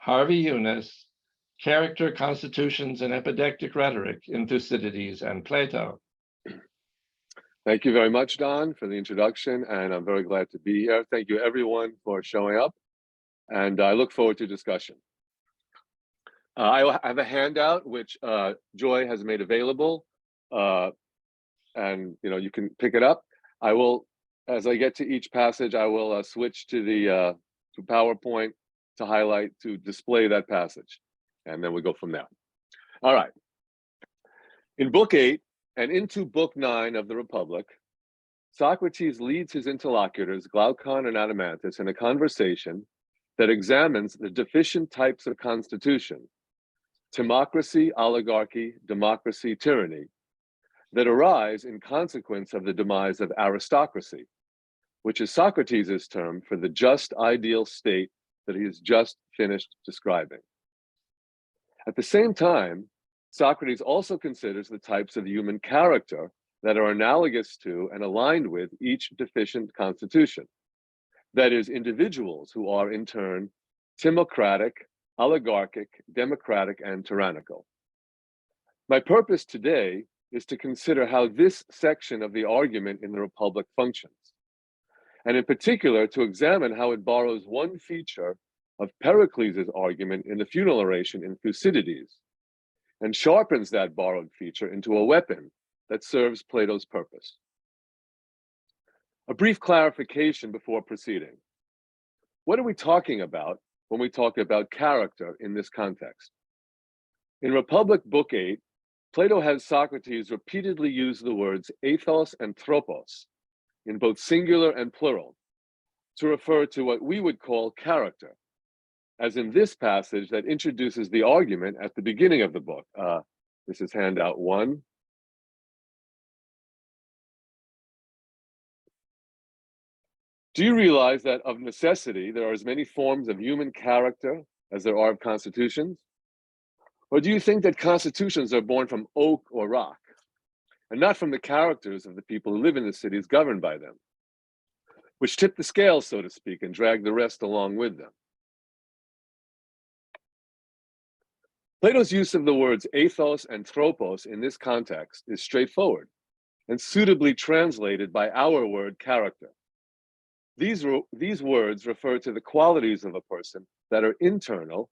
Harvey Yunis, Character, Constitutions, and Epideictic Rhetoric in Thucydides and Plato. Thank you very much, Don, for the introduction, and I'm very glad to be here. Thank you, everyone, for showing up, and I look forward to discussion. I have a handout which Joy has made available, and you can pick it up. I will, as I get to each passage, I will switch to the to PowerPoint to highlight, to display that passage, and then we go from there. All right. In Book 8 and into Book 9 of the Republic, Socrates leads his interlocutors, Glaucon and Adimantus, in a conversation that examines the deficient types of constitution, timocracy, oligarchy, democracy, tyranny, that arise in consequence of the demise of aristocracy, which is Socrates' term for the just ideal state that he has just finished describing. At the same time, Socrates also considers the types of human character that are analogous to and aligned with each deficient constitution. That is, individuals who are in turn timocratic, oligarchic, democratic, and tyrannical. My purpose today is to consider how this section of the argument in the Republic functions, and in particular to examine how it borrows one feature of Pericles' argument in the Funeral Oration in Thucydides, and sharpens that borrowed feature into a weapon that serves Plato's purpose. A brief clarification before proceeding. What are we talking about when we talk about character in this context? In Republic Book 8, Plato has Socrates repeatedly use the words ethos and tropos in both singular and plural to refer to what we would call character, as in this passage that introduces the argument at the beginning of the book. This is handout 1. Do you realize that of necessity, there are as many forms of human character as there are of constitutions? Or do you think that constitutions are born from oak or rock, and not from the characters of the people who live in the cities governed by them, which tip the scales, so to speak, and drag the rest along with them? Plato's use of the words ethos and tropos in this context is straightforward and suitably translated by our word character. These words refer to the qualities of a person that are internal,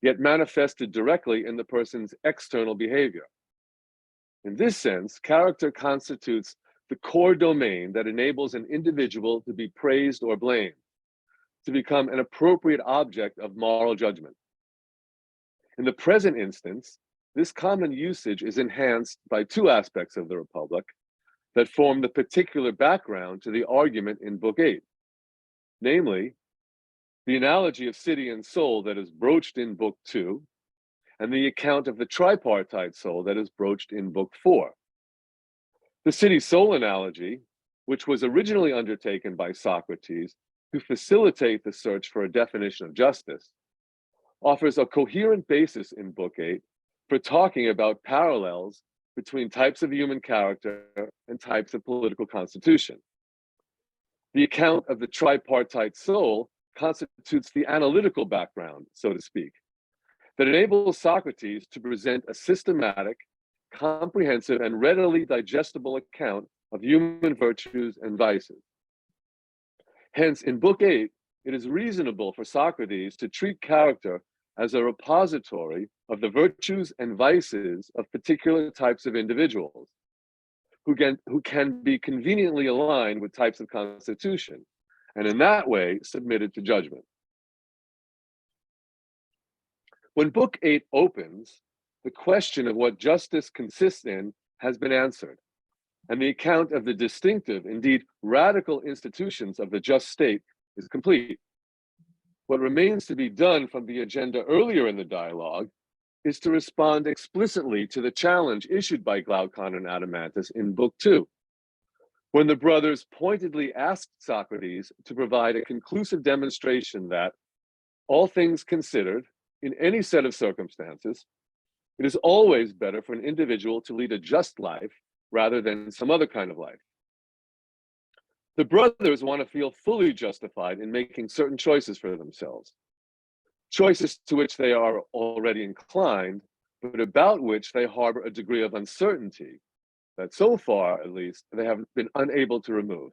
yet manifested directly in the person's external behavior. In this sense, character constitutes the core domain that enables an individual to be praised or blamed, to become an appropriate object of moral judgment. In the present instance, this common usage is enhanced by two aspects of the Republic that form the particular background to the argument in Book 8, namely, the analogy of city and soul that is broached in Book 2, and the account of the tripartite soul that is broached in Book 4. The city-soul analogy, which was originally undertaken by Socrates to facilitate the search for a definition of justice, offers a coherent basis in Book 8 for talking about parallels between types of human character and types of political constitution. The account of the tripartite soul constitutes the analytical background, so to speak, that enables Socrates to present a systematic, comprehensive, and readily digestible account of human virtues and vices. Hence, in Book 8, it is reasonable for Socrates to treat character as a repository of the virtues and vices of particular types of individuals who can be conveniently aligned with types of constitution, and in that way submitted to judgment. When Book 8 opens, the question of what justice consists in has been answered, and the account of the distinctive, indeed radical institutions of the just state is complete. What remains to be done from the agenda earlier in the dialogue is to respond explicitly to the challenge issued by Glaucon and Adimantus in Book 2, when the brothers pointedly asked Socrates to provide a conclusive demonstration that, all things considered, in any set of circumstances, it is always better for an individual to lead a just life rather than some other kind of life. The brothers want to feel fully justified in making certain choices for themselves. choices to which they are already inclined, but about which they harbor a degree of uncertainty that so far, at least, they have been unable to remove.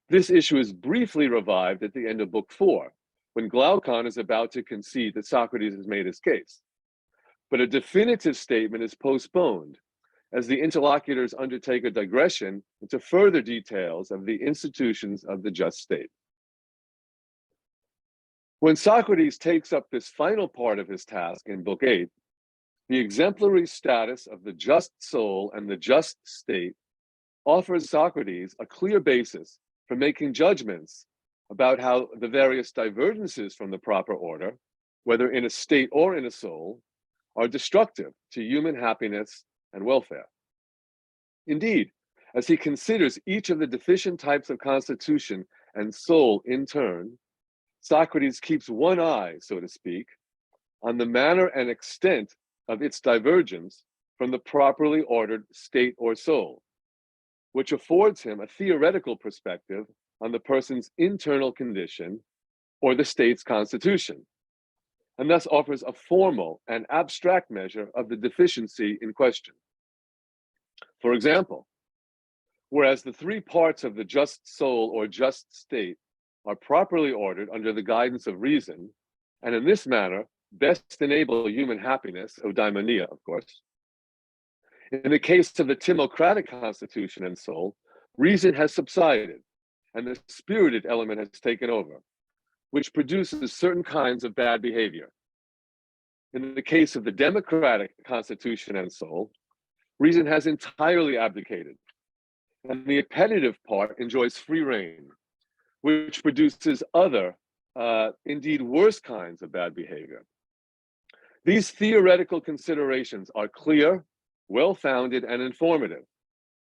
This issue is briefly revived at the end of Book 4, when Glaucon is about to concede that Socrates has made his case. But a definitive statement is postponed as the interlocutors undertake a digression into further details of the institutions of the just state. When Socrates takes up this final part of his task in Book 8, the exemplary status of the just soul and the just state offers Socrates a clear basis for making judgments about how the various divergences from the proper order, whether in a state or in a soul, are destructive to human happiness and welfare. Indeed, as he considers each of the deficient types of constitution and soul in turn, Socrates keeps one eye, so to speak, on the manner and extent of its divergence from the properly ordered state or soul, which affords him a theoretical perspective on the person's internal condition or the state's constitution, and thus offers a formal and abstract measure of the deficiency in question. For example, whereas the three parts of the just soul or just state are properly ordered under the guidance of reason, and in this manner best enable human happiness, eudaimonia, of course. In the case of the timocratic constitution and soul, reason has subsided, and the spirited element has taken over, which produces certain kinds of bad behavior. In the case of the democratic constitution and soul, reason has entirely abdicated, and the appetitive part enjoys free reign, which produces other, indeed worse kinds of bad behavior. These theoretical considerations are clear, well-founded, and informative,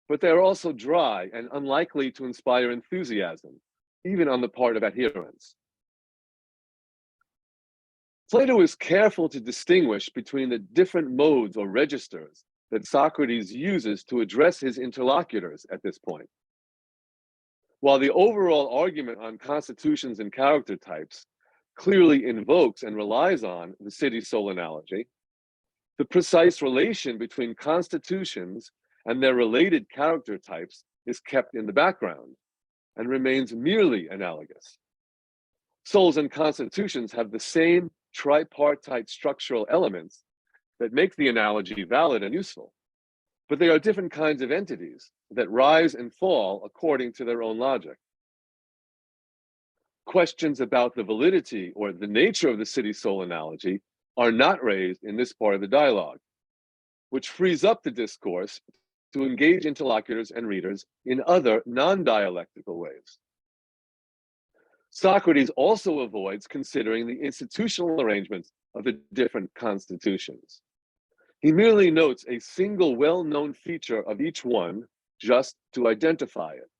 but they are also dry and unlikely to inspire enthusiasm, even on the part of adherents. Plato is careful to distinguish between the different modes or registers that Socrates uses to address his interlocutors at this point. While the overall argument on constitutions and character types clearly invokes and relies on the city-soul analogy, the precise relation between constitutions and their related character types is kept in the background and remains merely analogous. Souls and constitutions have the same tripartite structural elements that make the analogy valid and useful, but they are different kinds of entities that rise and fall according to their own logic. Questions about the validity or the nature of the city-soul analogy are not raised in this part of the dialogue, which frees up the discourse to engage interlocutors and readers in other non-dialectical ways. Socrates also avoids considering the institutional arrangements of the different constitutions. He merely notes a single well-known feature of each one just to identify it.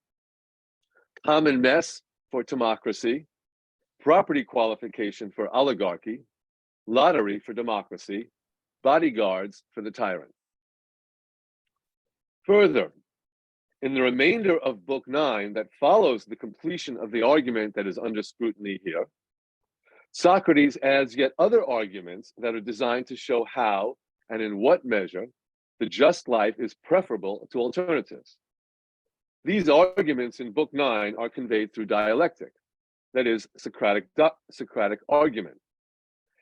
Common mess for democracy, property qualification for oligarchy, lottery for democracy, bodyguards for the tyrant. Further, in the remainder of Book 9 that follows the completion of the argument that is under scrutiny here, Socrates adds yet other arguments that are designed to show how and in what measure the just life is preferable to alternatives. These arguments in Book 9 are conveyed through dialectic, that is, Socratic argument.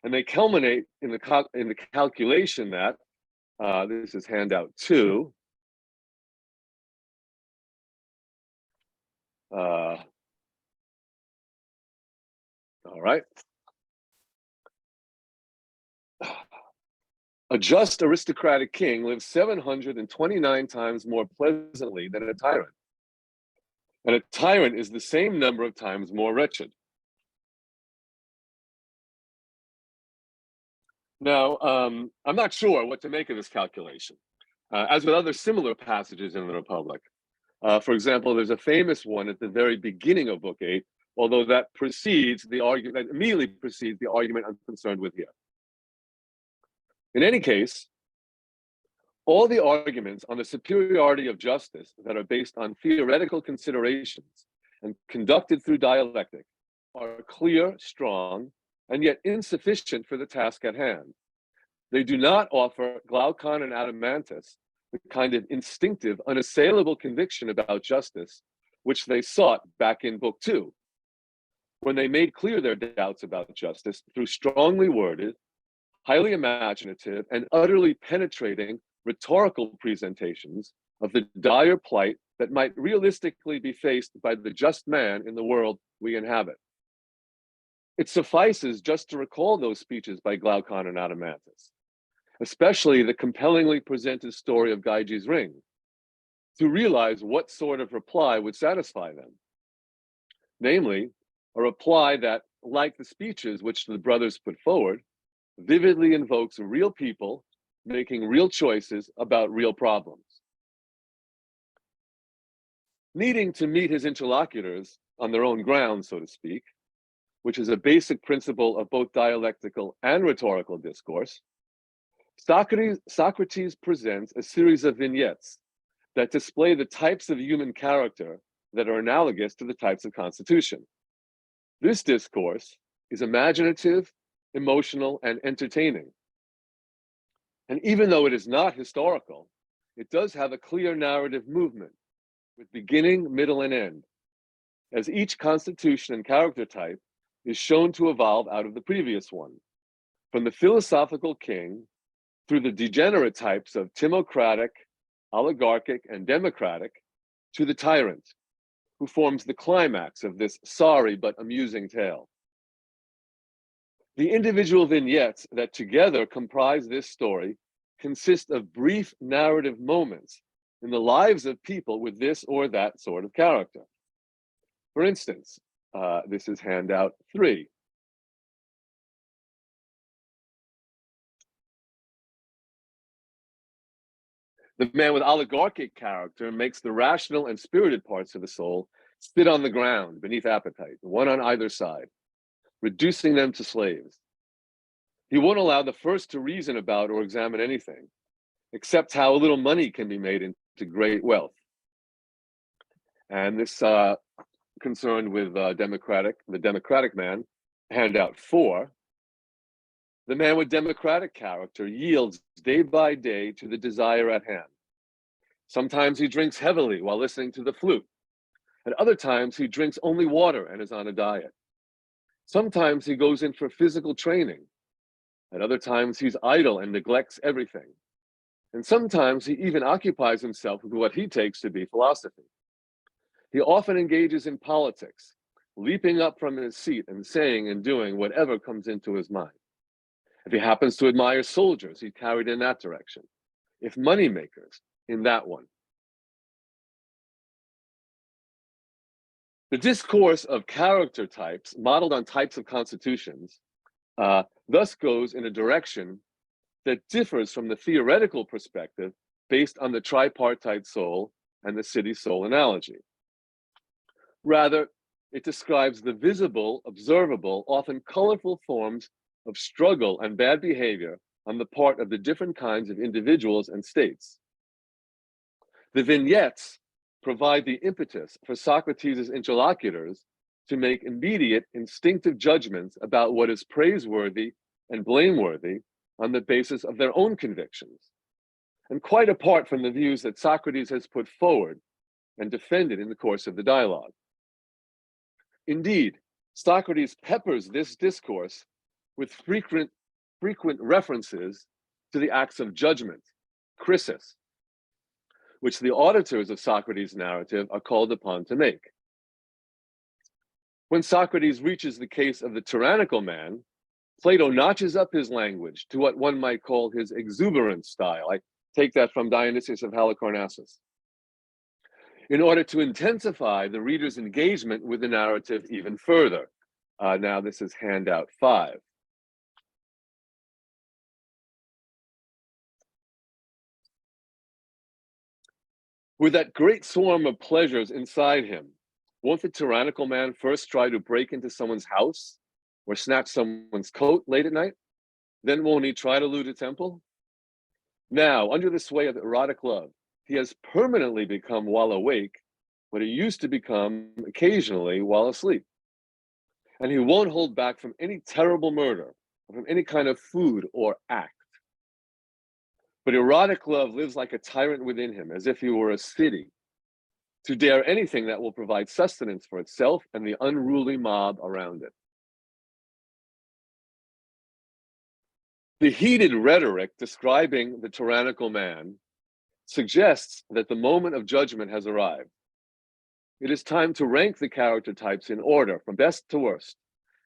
And they culminate in the calculation that, this is handout 2, all right. A just aristocratic king lives 729 times more pleasantly than a tyrant. And a tyrant is the same number of times more wretched. Now, I'm not sure what to make of this calculation. As with other similar passages in the Republic, for example, there's a famous one at the very beginning of Book 8, although that precedes the argument, that immediately precedes the argument I'm concerned with here. In any case, all the arguments on the superiority of justice that are based on theoretical considerations and conducted through dialectic are clear, strong, and yet insufficient for the task at hand. They do not offer Glaucon and Adimantus the kind of instinctive, unassailable conviction about justice which they sought back in Book 2, when they made clear their doubts about justice through strongly worded, highly imaginative, and utterly penetrating rhetorical presentations of the dire plight that might realistically be faced by the just man in the world we inhabit. It suffices just to recall those speeches by Glaucon and Adimantus, especially the compellingly presented story of Gyges' ring, to realize what sort of reply would satisfy them. Namely, a reply that, like the speeches which the brothers put forward, vividly invokes real people making real choices about real problems. Needing to meet his interlocutors on their own ground, so to speak, which is a basic principle of both dialectical and rhetorical discourse, Socrates presents a series of vignettes that display the types of human character that are analogous to the types of constitution. This discourse is imaginative, emotional, and entertaining. And even though it is not historical, it does have a clear narrative movement with beginning, middle, and end, as each constitution and character type is shown to evolve out of the previous one, from the philosophical king through the degenerate types of timocratic, oligarchic, and democratic, to the tyrant, who forms the climax of this sorry but amusing tale. The individual vignettes that together comprise this story consist of brief narrative moments in the lives of people with this or that sort of character. For instance, this is handout 3. The man with oligarchic character makes the rational and spirited parts of the soul sit on the ground beneath appetite, one on either side, reducing them to slaves. He won't allow the first to reason about or examine anything, except how a little money can be made into great wealth. And this concerned with the democratic man, handout 4. The man with democratic character yields day by day to the desire at hand. Sometimes he drinks heavily while listening to the flute. At other times, he drinks only water and is on a diet. Sometimes he goes in for physical training. At other times, he's idle and neglects everything. And sometimes he even occupies himself with what he takes to be philosophy. He often engages in politics, leaping up from his seat and saying and doing whatever comes into his mind. If he happens to admire soldiers, he's carried in that direction. If moneymakers, in that one. The discourse of character types, modeled on types of constitutions, thus goes in a direction that differs from the theoretical perspective based on the tripartite soul and the city soul analogy. Rather, it describes the visible, observable, often colorful forms of struggle and bad behavior on the part of the different kinds of individuals and states. The vignettes provide the impetus for Socrates' interlocutors to make immediate instinctive judgments about what is praiseworthy and blameworthy on the basis of their own convictions, and quite apart from the views that Socrates has put forward and defended in the course of the dialogue. Indeed, Socrates peppers this discourse with frequent references to the acts of judgment, krisis, which the auditors of Socrates' narrative are called upon to make. When Socrates reaches the case of the tyrannical man, Plato notches up his language to what one might call his exuberant style. I take that from Dionysius of Halicarnassus, in order to intensify the reader's engagement with the narrative even further. Now this is handout 5. With that great swarm of pleasures inside him, won't the tyrannical man first try to break into someone's house or snatch someone's coat late at night? Then won't he try to loot a temple? Now, under the sway of erotic love, he has permanently become while awake what he used to become occasionally while asleep. and he won't hold back from any terrible murder, or from any kind of food or act. But erotic love lives like a tyrant within him, as if he were a city, to dare anything that will provide sustenance for itself and the unruly mob around it. The heated rhetoric describing the tyrannical man suggests that the moment of judgment has arrived. It is time to rank the character types in order from best to worst,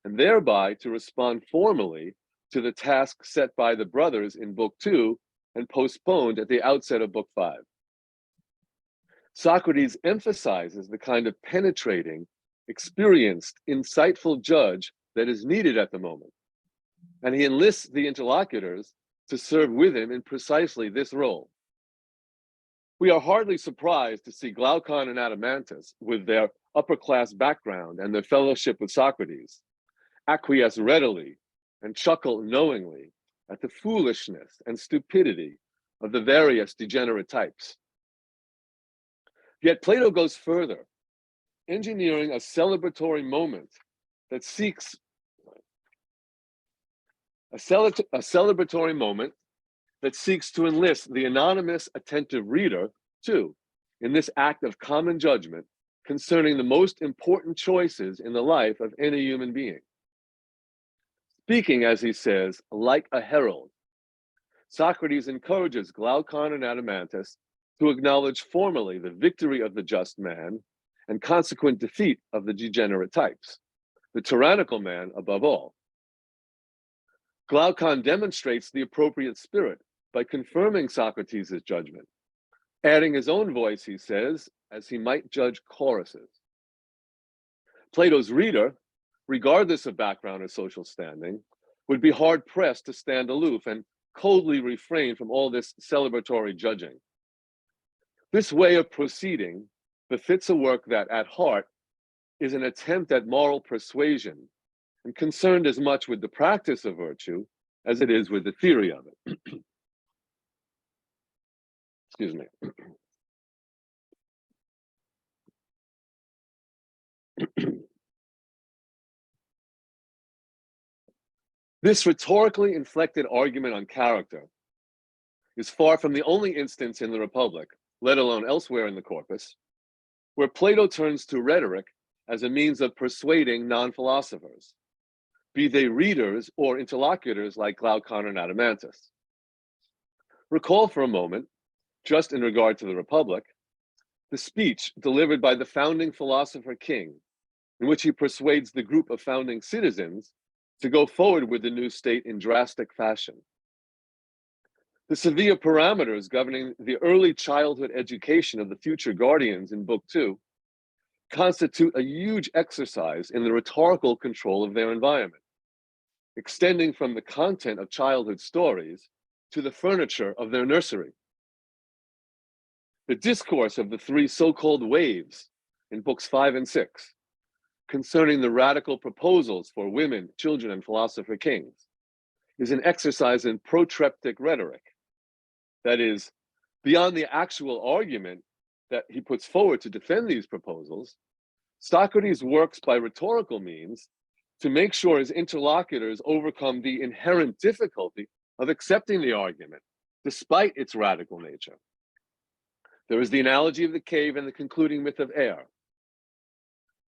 and thereby to respond formally to the task set by the brothers in Book 2 and postponed at the outset of Book 5. Socrates emphasizes the kind of penetrating, experienced, insightful judge that is needed at the moment, and he enlists the interlocutors to serve with him in precisely this role. We are hardly surprised to see Glaucon and Adimantus, with their upper-class background and their fellowship with Socrates, acquiesce readily and chuckle knowingly at the foolishness and stupidity of the various degenerate types. Yet Plato goes further, engineering a celebratory moment that seeks to enlist the anonymous, attentive reader, too, in this act of common judgment concerning the most important choices in the life of any human being. Speaking, as he says, like a herald, Socrates encourages Glaucon and Adimantus to acknowledge formally the victory of the just man and consequent defeat of the degenerate types, the tyrannical man above all. Glaucon demonstrates the appropriate spirit by confirming Socrates' judgment, adding his own voice, he says, as he might judge choruses. Plato's reader, regardless of background or social standing, would be hard-pressed to stand aloof and coldly refrain from all this celebratory judging. This way of proceeding befits a work that, at heart, is an attempt at moral persuasion and concerned as much with the practice of virtue as it is with the theory of it. Excuse me. This rhetorically inflected argument on character is far from the only instance in the Republic, let alone elsewhere in the corpus, where Plato turns to rhetoric as a means of persuading non-philosophers, be they readers or interlocutors like Glaucon and Adimantus. Recall for a moment, just in regard to the Republic, the speech delivered by the founding philosopher king, in which he persuades the group of founding citizens to go forward with the new state in drastic fashion. The severe parameters governing the early childhood education of the future guardians in Book 2 constitute a huge exercise in the rhetorical control of their environment, extending from the content of childhood stories to the furniture of their nursery. The discourse of the three so-called waves in Books 5 and 6, concerning the radical proposals for women, children, and philosopher kings, is an exercise in protreptic rhetoric. That is, beyond the actual argument that he puts forward to defend these proposals, Socrates works by rhetorical means to make sure his interlocutors overcome the inherent difficulty of accepting the argument, despite its radical nature. There is the analogy of the cave and the concluding myth of air.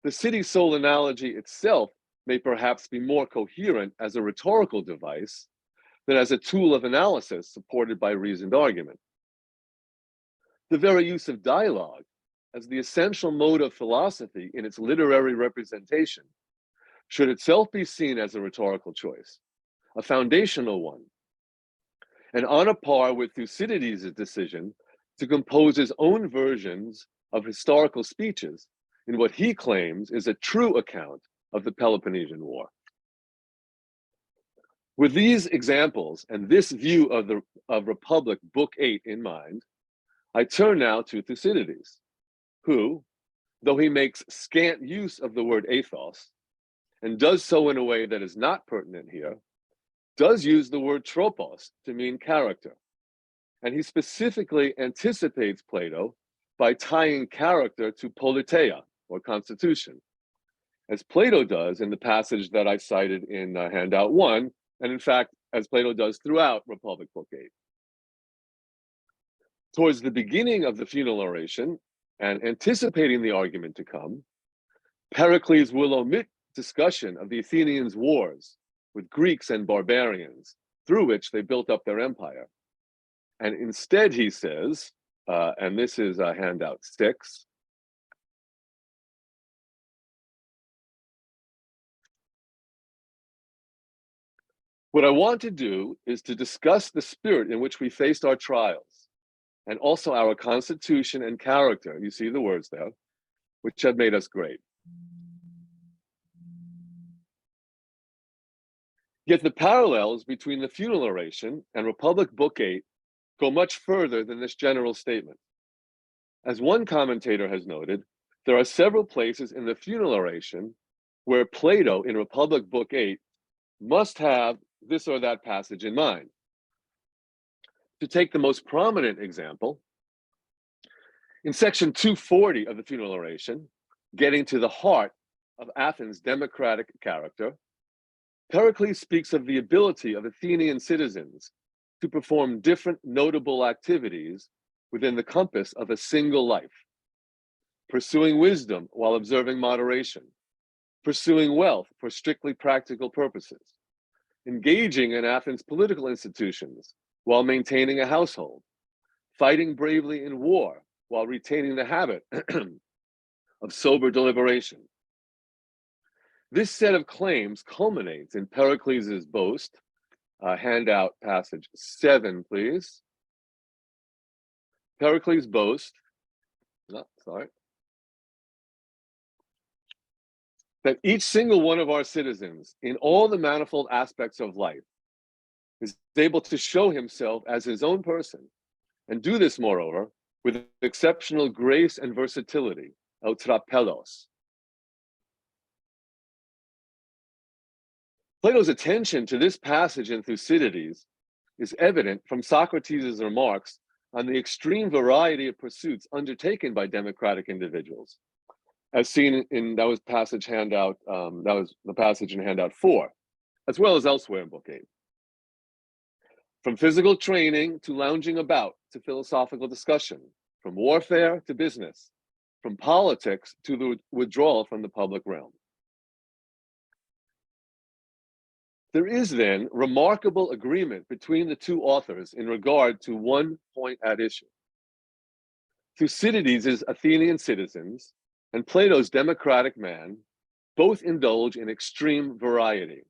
The city-soul analogy itself may perhaps be more coherent as a rhetorical device than as a tool of analysis supported by reasoned argument. The very use of dialogue as the essential mode of philosophy in its literary representation should itself be seen as a rhetorical choice, a foundational one, and on a par with Thucydides' decision to compose his own versions of historical speeches in what he claims is a true account of the Peloponnesian War. With these examples and this view of Republic Book 8 in mind, I turn now to Thucydides, who, though he makes scant use of the word ethos, and does so in a way that is not pertinent here, does use the word tropos to mean character. And he specifically anticipates Plato by tying character to politeia, or constitution, as Plato does in the passage that I cited in handout 1, and in fact, as Plato does throughout Republic Book 8. Towards the beginning of the funeral oration, and anticipating the argument to come, Pericles will omit discussion of the Athenians' wars with Greeks and barbarians, through which they built up their empire. And instead he says, and this is handout 6, what I want to do is to discuss the spirit in which we faced our trials, and also our constitution and character, you see the words there, which have made us great. Yet the parallels between the funeral oration and Republic Book 8 go much further than this general statement. As one commentator has noted, there are several places in the funeral oration where Plato in Republic Book 8 must have this or that passage in mind. To take the most prominent example, in section 240 of the funeral oration, getting to the heart of Athens' democratic character, Pericles speaks of the ability of Athenian citizens to perform different notable activities within the compass of a single life, pursuing wisdom while observing moderation, pursuing wealth for strictly practical purposes, engaging in Athens' political institutions while maintaining a household, fighting bravely in war while retaining the habit of sober deliberation. This set of claims culminates in Pericles' boast, handout passage 7, please. Pericles' boast, that each single one of our citizens in all the manifold aspects of life is able to show himself as his own person, and do this, moreover, with exceptional grace and versatility, eutrapelos. Plato's attention to this passage in Thucydides is evident from Socrates' remarks on the extreme variety of pursuits undertaken by democratic individuals, as seen in that was the passage in handout 4, as well as elsewhere in Book 8. From physical training to lounging about to philosophical discussion, from warfare to business, from politics to the withdrawal from the public realm. There is then remarkable agreement between the two authors in regard to one point at issue. Thucydides' Athenian citizens and Plato's democratic man both indulge in extreme variety,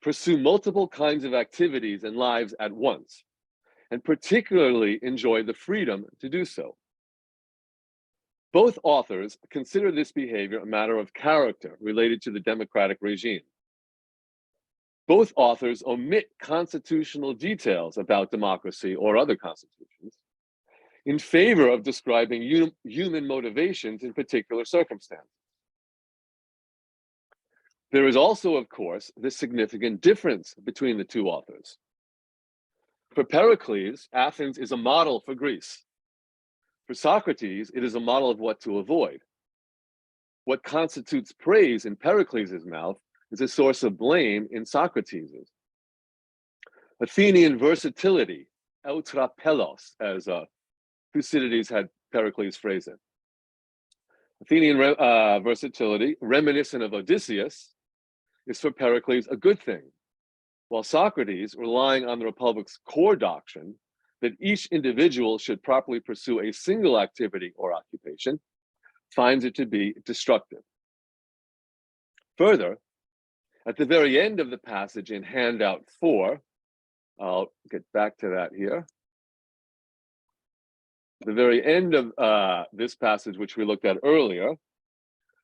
pursue multiple kinds of activities and lives at once, and particularly enjoy the freedom to do so. Both authors consider this behavior a matter of character related to the democratic regime. Both authors omit constitutional details about democracy or other constitutions in favor of describing human motivations in particular circumstances. There is also, of course, this significant difference between the two authors. For Pericles, Athens is a model for Greece. For Socrates, it is a model of what to avoid. What constitutes praise in Pericles' mouth is a source of blame in Socrates'. Athenian versatility, eutrapelos, as Thucydides had Pericles phrase it. Athenian versatility, reminiscent of Odysseus, is for Pericles a good thing, while Socrates, relying on the Republic's core doctrine that each individual should properly pursue a single activity or occupation, finds it to be destructive. Further, at the very end of the passage in handout 4, I'll get back to that here. The very end of this passage, which we looked at earlier,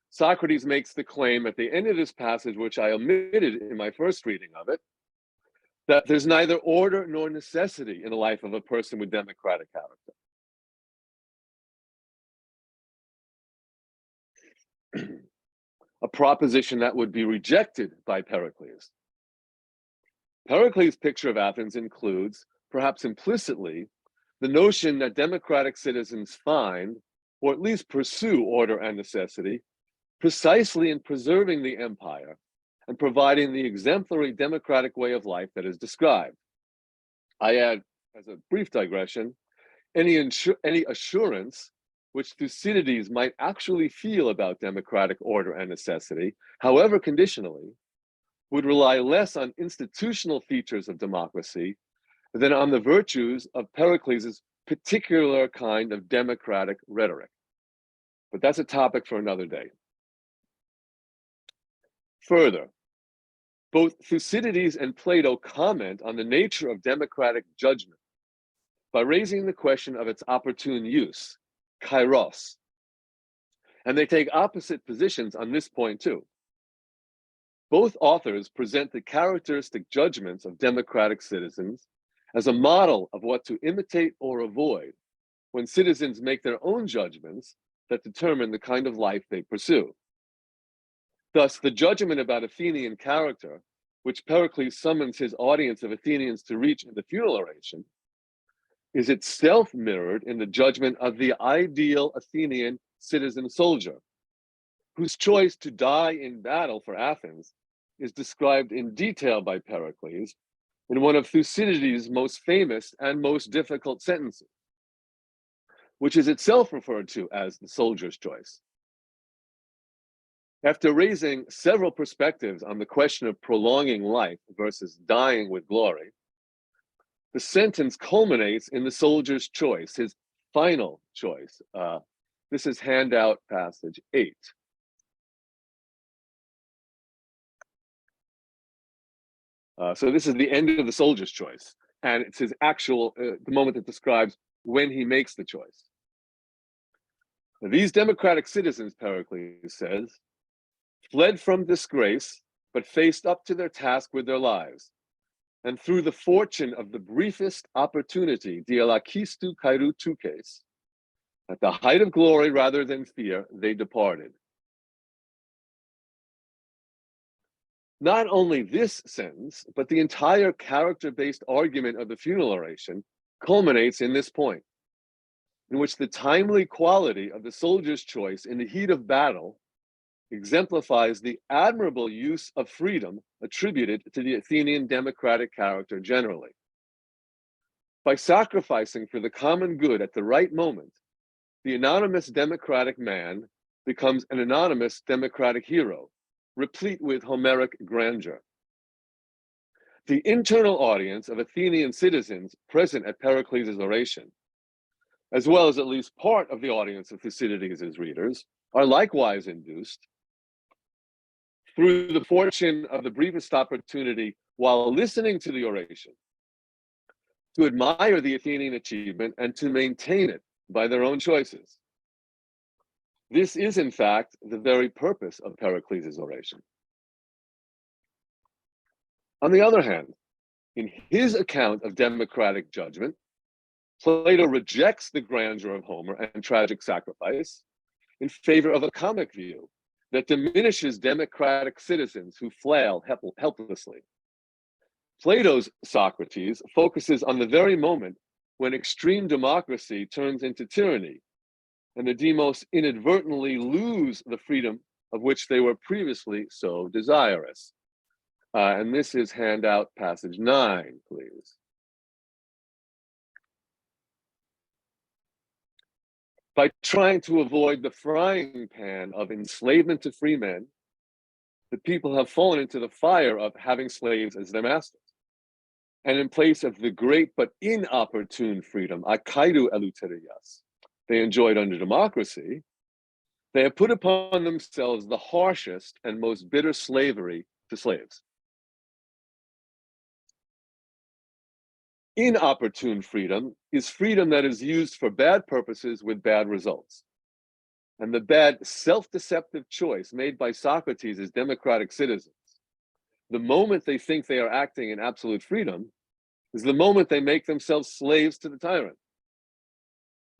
Socrates makes the claim at the end of this passage, which I omitted in my first reading of it, that there's neither order nor necessity in the life of a person with democratic character. A proposition that would be rejected by Pericles. Pericles' picture of Athens includes, perhaps implicitly, the notion that democratic citizens find, or at least pursue order and necessity precisely in preserving the empire and providing the exemplary democratic way of life that is described. I add, as a brief digression, any assurance which Thucydides might actually feel about democratic order and necessity, however conditionally, would rely less on institutional features of democracy than on the virtues of Pericles' particular kind of democratic rhetoric. But that's a topic for another day. Further, both Thucydides and Plato comment on the nature of democratic judgment by raising the question of its opportune use, kairos. And they take opposite positions on this point too. Both authors present the characteristic judgments of democratic citizens as a model of what to imitate or avoid when citizens make their own judgments that determine the kind of life they pursue. Thus, the judgment about Athenian character, which Pericles summons his audience of Athenians to reach in the Funeral Oration, is itself mirrored in the judgment of the ideal Athenian citizen soldier, whose choice to die in battle for Athens is described in detail by Pericles in one of Thucydides' most famous and most difficult sentences, which is itself referred to as the soldier's choice. After raising several perspectives on the question of prolonging life versus dying with glory, the sentence culminates in the soldier's choice, his final choice. This is handout passage 8. So this is the end of the soldier's choice, and it's his actual, the moment that describes when he makes the choice. Now, these democratic citizens, Pericles says, fled from disgrace, but faced up to their task with their lives. And through the fortune of the briefest opportunity, dialakistu kairu tukes, at the height of glory rather than fear, they departed. Not only this sentence, but the entire character-based argument of the Funeral Oration culminates in this point, in which the timely quality of the soldier's choice in the heat of battle exemplifies the admirable use of freedom attributed to the Athenian democratic character generally. By sacrificing for the common good at the right moment, the anonymous democratic man becomes an anonymous democratic hero, replete with Homeric grandeur. The internal audience of Athenian citizens present at Pericles' oration, as well as at least part of the audience of Thucydides' readers, are likewise induced through the fortune of the briefest opportunity while listening to the oration to admire the Athenian achievement and to maintain it by their own choices. This is, in fact, the very purpose of Pericles' oration. On the other hand, in his account of democratic judgment, Plato rejects the grandeur of Homer and tragic sacrifice in favor of a comic view that diminishes democratic citizens who flail helplessly. Plato's Socrates focuses on the very moment when extreme democracy turns into tyranny, and the demos inadvertently lose the freedom of which they were previously so desirous. And this is handout passage 9, please. By trying to avoid the frying pan of enslavement to free men, the people have fallen into the fire of having slaves as their masters. And in place of the great but inopportune freedom, akaidu eleuterias, they enjoyed under democracy, they have put upon themselves the harshest and most bitter slavery to slaves. Inopportune freedom is freedom that is used for bad purposes with bad results. And the bad self-deceptive choice made by Socrates as democratic citizens, the moment they think they are acting in absolute freedom, is the moment they make themselves slaves to the tyrant.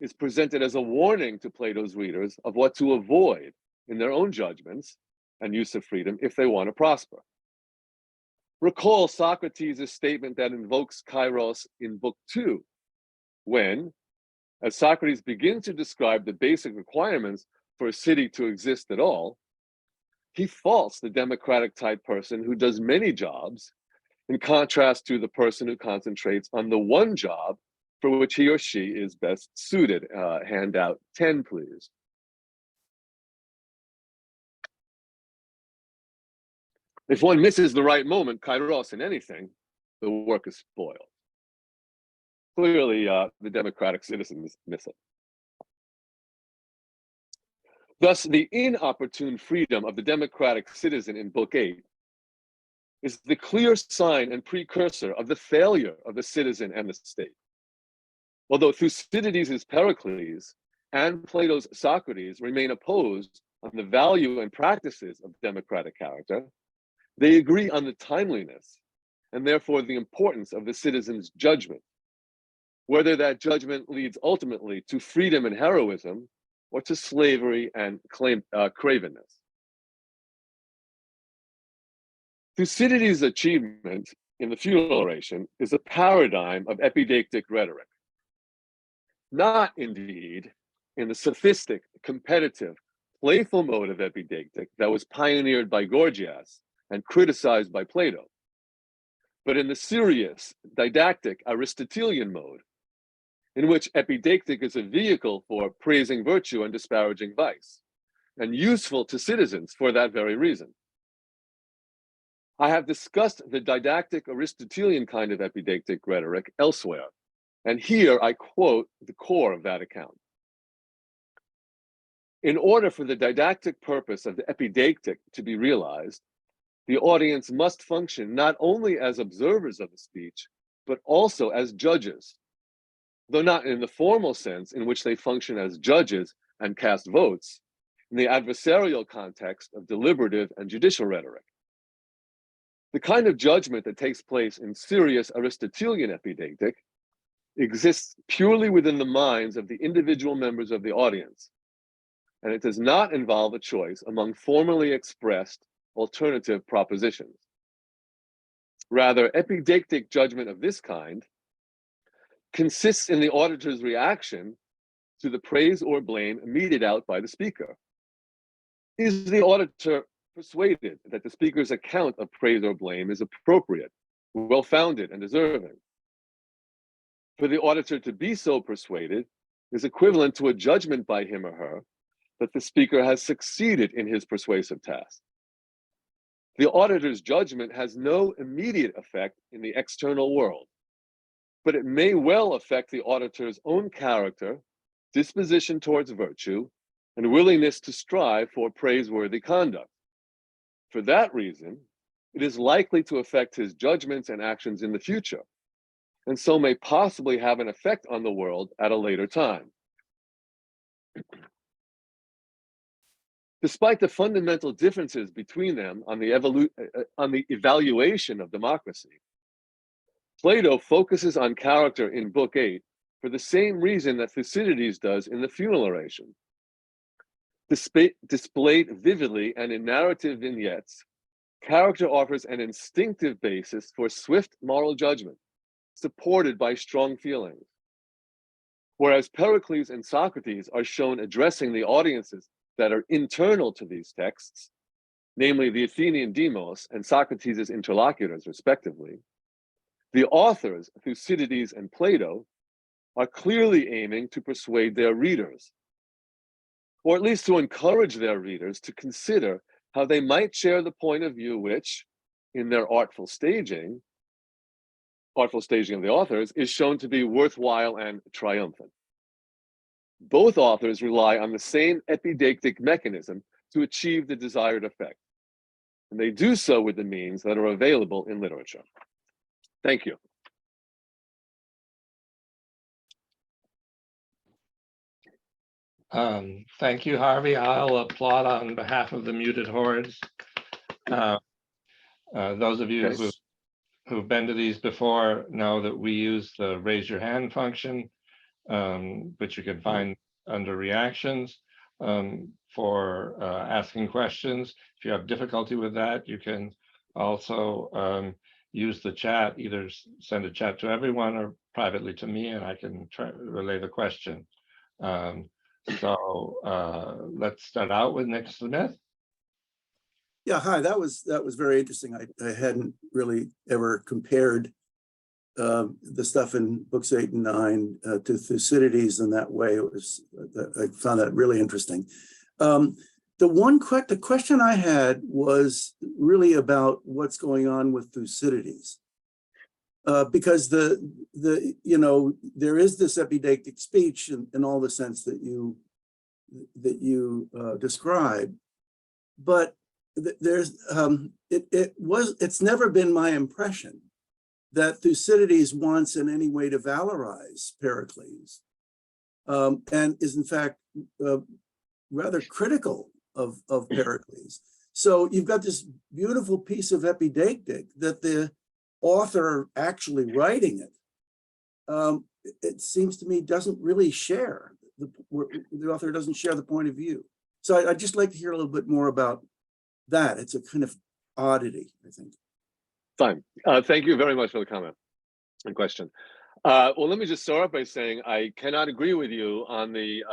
Is presented as a warning to Plato's readers of what to avoid in their own judgments and use of freedom if they want to prosper. Recall Socrates' statement that invokes kairos in Book 2, when, as Socrates begins to describe the basic requirements for a city to exist at all, he faults the democratic type person who does many jobs, in contrast to the person who concentrates on the one job for which he or she is best suited. Handout 10, please. If one misses the right moment, kairos, in anything, the work is spoiled. Clearly, the democratic citizens miss it. Thus, the inopportune freedom of the democratic citizen in Book 8 is the clear sign and precursor of the failure of the citizen and the state. Although Thucydides' Pericles and Plato's Socrates remain opposed on the value and practices of democratic character, they agree on the timeliness and therefore the importance of the citizen's judgment, whether that judgment leads ultimately to freedom and heroism or to slavery and cravenness. Thucydides' achievement in the Funeral Oration is a paradigm of epideictic rhetoric, not indeed in the sophistic, competitive, playful mode of epideictic that was pioneered by Gorgias and criticized by Plato, but in the serious, didactic Aristotelian mode, in which epideictic is a vehicle for praising virtue and disparaging vice, and useful to citizens for that very reason. I have discussed the didactic Aristotelian kind of epideictic rhetoric elsewhere, and here I quote the core of that account. In order for the didactic purpose of the epideictic to be realized, the audience must function not only as observers of the speech, but also as judges, though not in the formal sense in which they function as judges and cast votes, in the adversarial context of deliberative and judicial rhetoric. The kind of judgment that takes place in serious Aristotelian epideictic exists purely within the minds of the individual members of the audience, and it does not involve a choice among formally expressed alternative propositions. Rather, epideictic judgment of this kind consists in the auditor's reaction to the praise or blame meted out by the speaker. Is the auditor persuaded that the speaker's account of praise or blame is appropriate, well-founded, and deserving? For the auditor to be so persuaded is equivalent to a judgment by him or her that the speaker has succeeded in his persuasive task. The auditor's judgment has no immediate effect in the external world, but it may well affect the auditor's own character, disposition towards virtue, and willingness to strive for praiseworthy conduct. For that reason, it is likely to affect his judgments and actions in the future, and so may possibly have an effect on the world at a later time. Despite the fundamental differences between them on the evaluation of democracy, Plato focuses on character in Book 8 for the same reason that Thucydides does in the Funeral Oration. Displayed vividly and in narrative vignettes, character offers an instinctive basis for swift moral judgment, supported by strong feelings. Whereas Pericles and Socrates are shown addressing the audiences that are internal to these texts, namely the Athenian demos and Socrates' interlocutors, respectively, the authors, Thucydides and Plato, are clearly aiming to persuade their readers, or at least to encourage their readers to consider how they might share the point of view which, in their artful staging of the authors, is shown to be worthwhile and triumphant. Both authors rely on the same epideictic mechanism to achieve the desired effect, and they do so with the means that are available in literature. Thank you. Thank you, Harvey. I'll applaud on behalf of the muted hordes. Those of you who've been to these before know that we use the raise your hand function, which you can find under reactions, for asking questions. If you have difficulty with that, you can also use the chat, either send a chat to everyone or privately to me, and I can relay the question. So let's start out with Nick Smith. Yeah, hi. That was very interesting. I hadn't really ever compared the stuff in books 8 and 9 to Thucydides in that way. It was I found that really interesting. The question I had was really about what's going on with Thucydides, because there is this epideictic speech in all the sense that you describe, but it's never been my impression that Thucydides wants in any way to valorize Pericles, and is in fact rather critical of Pericles. So you've got this beautiful piece of epideictic that the author actually writing it, it seems to me doesn't really share, the author doesn't share the point of view. So I'd just like to hear a little bit more about that. It's a kind of oddity, I think. Fine. Thank you very much for the comment and question. Well, let me just start by saying I cannot agree with you on the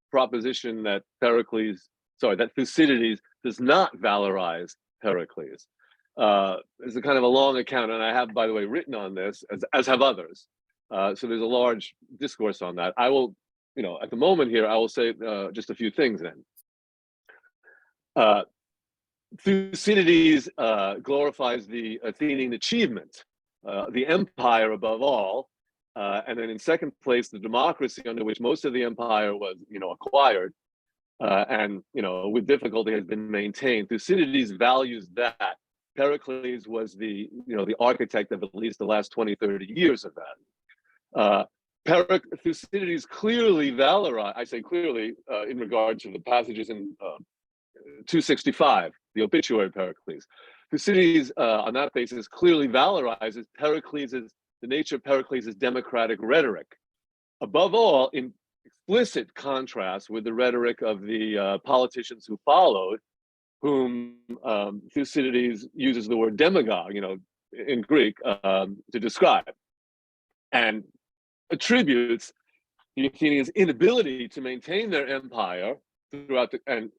proposition that that Thucydides does not valorize Pericles. It's a kind of a long account, and I have, by the way, written on this, as have others. So there's a large discourse on that. I will, at the moment here, I will say just a few things then. Thucydides glorifies the Athenian achievement, the empire above all, and then in second place, the democracy under which most of the empire was, acquired, and with difficulty has been maintained. Thucydides values that. Pericles was the architect of at least the last 20, 30 years of that. Thucydides clearly valorized, I say clearly, in regard to the passages in 265, the obituary of Pericles. Thucydides, on that basis, clearly valorizes the nature of Pericles' democratic rhetoric. Above all, in explicit contrast with the rhetoric of the politicians who followed, whom Thucydides uses the word demagogue, in Greek, to describe, and attributes the Athenians' inability to maintain their empire throughout and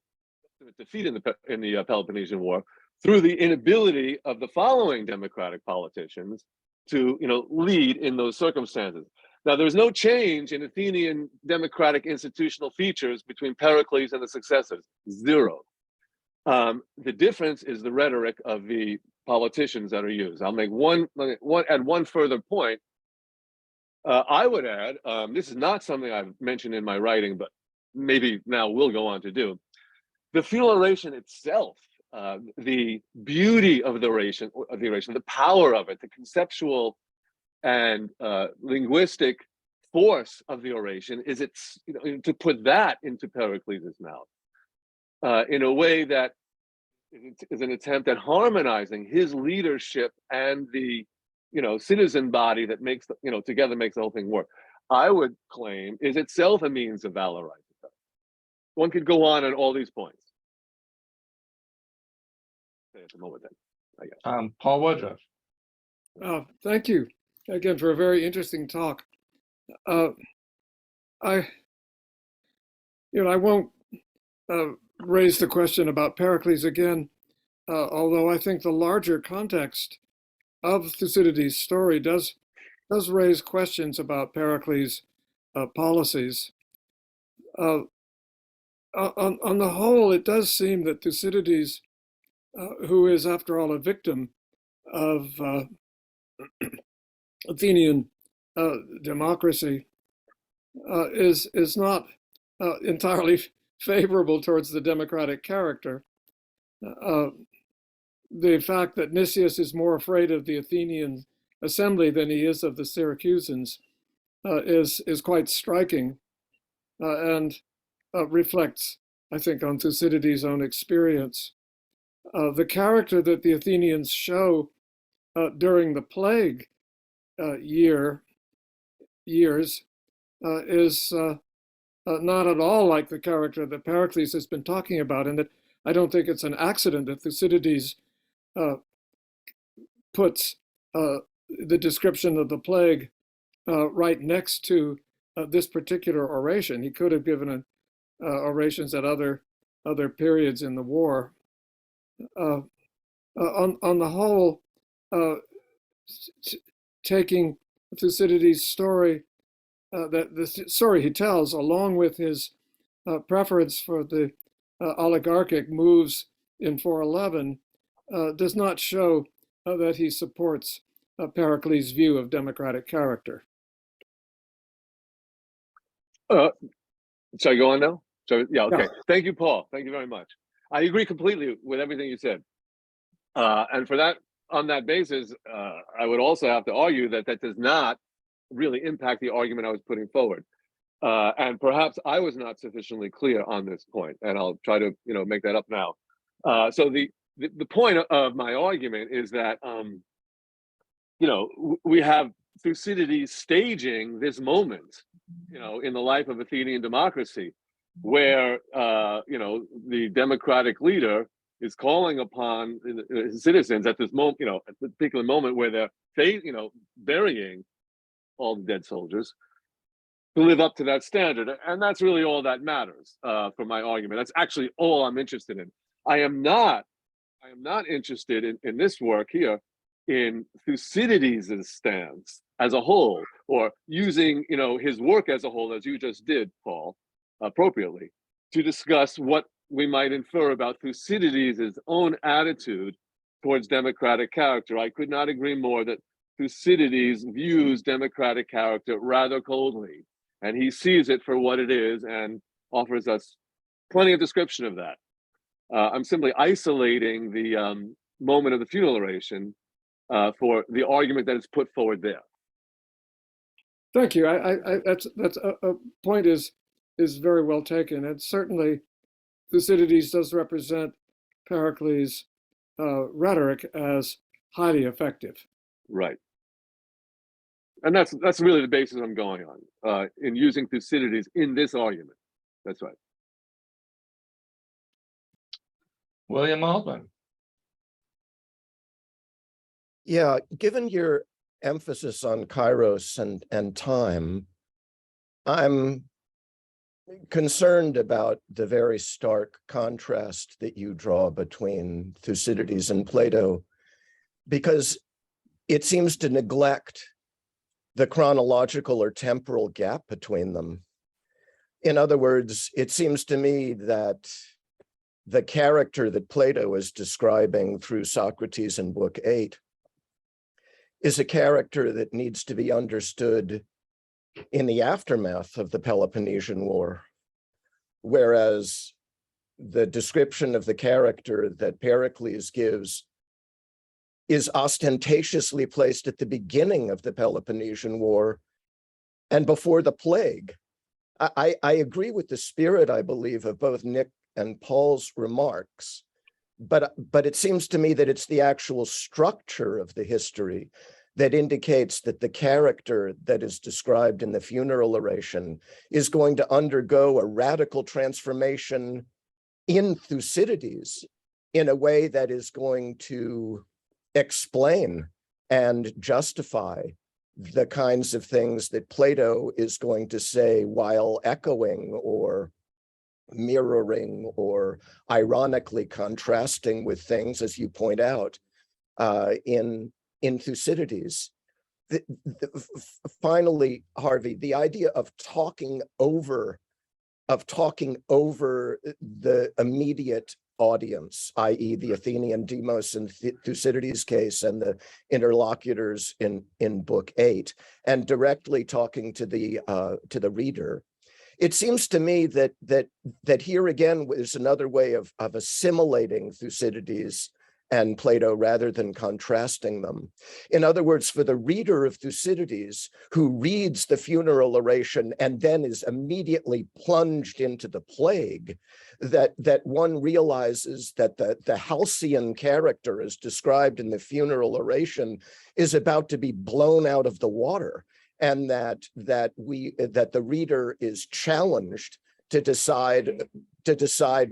defeat in the Peloponnesian War through the inability of the following democratic politicians to lead in those circumstances. Now, there's no change in Athenian democratic institutional features between Pericles and the successors. Zero. The difference is the rhetoric of the politicians that are used. I'll make one further point. I would add, this is not something I've mentioned in my writing, but maybe now we'll go on to do. The funeral oration itself, the beauty of the oration, the power of it, the conceptual and linguistic force of the oration is to put that into Pericles' mouth in a way that is an attempt at harmonizing his leadership and the citizen body that makes together makes the whole thing work. I would claim is itself a means of valorizing. One could go on all these points. At the moment, then, I guess. Paul Woodruff. Thank you again for a very interesting talk. I won't raise the question about Pericles again, although I think the larger context of Thucydides' story does raise questions about Pericles' policies. On the whole, it does seem that Thucydides, who is, after all, a victim of Athenian democracy, is not entirely favorable towards the democratic character. The fact that Nicias is more afraid of the Athenian assembly than he is of the Syracusans is quite striking, and reflects, I think, on Thucydides' own experience. The character that the Athenians show during the plague years is not at all like the character that Pericles has been talking about, and that I don't think it's an accident that Thucydides puts the description of the plague right next to this particular oration. He could have given orations at other periods in the war. on the whole, taking Thucydides' story, the story he tells, along with his preference for the oligarchic moves in 411, does not show that he supports Pericles' view of democratic character. Shall I go on now? Yeah, okay. Yeah. Thank you, Paul. Thank you very much. I agree completely with everything you said. And for that, on that basis, I would also have to argue that that does not really impact the argument I was putting forward. And perhaps I was not sufficiently clear on this point, and I'll try to, make that up now. So the point of my argument is that, we have Thucydides staging this moment, in the life of Athenian democracy, where, the democratic leader is calling upon his citizens at this moment, at the particular moment where they're, burying all the dead soldiers, to live up to that standard. And that's really all that matters for my argument. That's actually all I'm interested in. I am not interested in this work here in Thucydides' stance as a whole, or using, his work as a whole, as you just did, Paul, appropriately, to discuss what we might infer about Thucydides' own attitude towards democratic character. I could not agree more that Thucydides views democratic character rather coldly, and he sees it for what it is and offers us plenty of description of that. I'm simply isolating the moment of the funeral oration for the argument that is put forward there. Thank you. That's a point is very well taken, and certainly Thucydides does represent Pericles' rhetoric as highly effective. Right. And that's really the basis I'm going on in using Thucydides in this argument. That's right. William Altman. Yeah, given your emphasis on kairos and time, I'm concerned about the very stark contrast that you draw between Thucydides and Plato, because it seems to neglect the chronological or temporal gap between them. In other words, it seems to me that the character that Plato is describing through Socrates in Book 8 is a character that needs to be understood in the aftermath of the Peloponnesian War, whereas the description of the character that Pericles gives is ostentatiously placed at the beginning of the Peloponnesian War and before the plague. I agree with the spirit, I believe, of both Nick and Paul's remarks, but it seems to me that it's the actual structure of the history that indicates that the character that is described in the funeral oration is going to undergo a radical transformation in Thucydides in a way that is going to explain and justify the kinds of things that Plato is going to say while echoing or mirroring or ironically contrasting with things, as you point out, in Thucydides. Finally, Harvey, the idea of talking over the immediate audience, i.e. the Athenian demos in Thucydides' case and the interlocutors in Book 8, and directly talking to the reader. It seems to me that here again is another way of assimilating Thucydides and Plato rather than contrasting them. In other words, for the reader of Thucydides who reads the funeral oration and then is immediately plunged into the plague, that one realizes that the halcyon character as described in the funeral oration is about to be blown out of the water, and that the reader is challenged to decide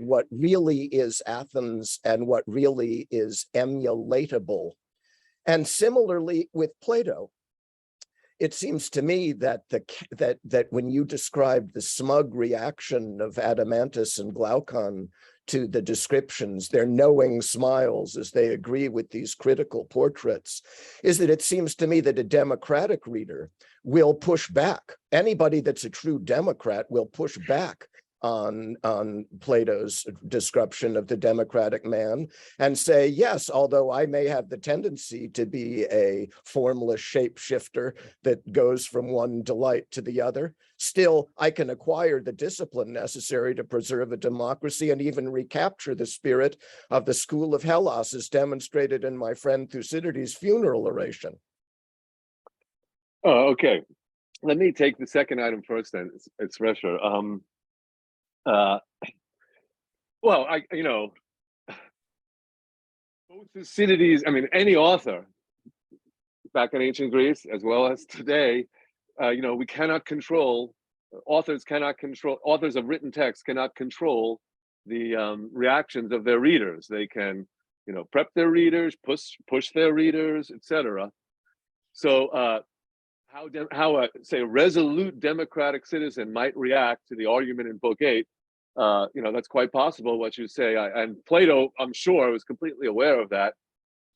what really is Athens and what really is emulatable. And similarly with Plato, it seems to me that that when you describe the smug reaction of Adimantus and Glaucon to the descriptions, their knowing smiles as they agree with these critical portraits, is that it seems to me that a democratic reader will push back. Anybody that's a true Democrat will push back on Plato's description of the democratic man and say, yes, although I may have the tendency to be a formless shapeshifter that goes from one delight to the other, still I can acquire the discipline necessary to preserve a democracy and even recapture the spirit of the school of Hellas as demonstrated in my friend Thucydides' funeral oration. Oh, okay. Let me take the second item first then. It's fresher. Well, both Thucydides, I mean, any author back in ancient Greece as well as today, we cannot control, authors of written text cannot control the reactions of their readers. They can, prep their readers, push their readers, etc. So how say a resolute democratic citizen might react to the argument in Book 8, that's quite possible what you say. And Plato, I'm sure, was completely aware of that.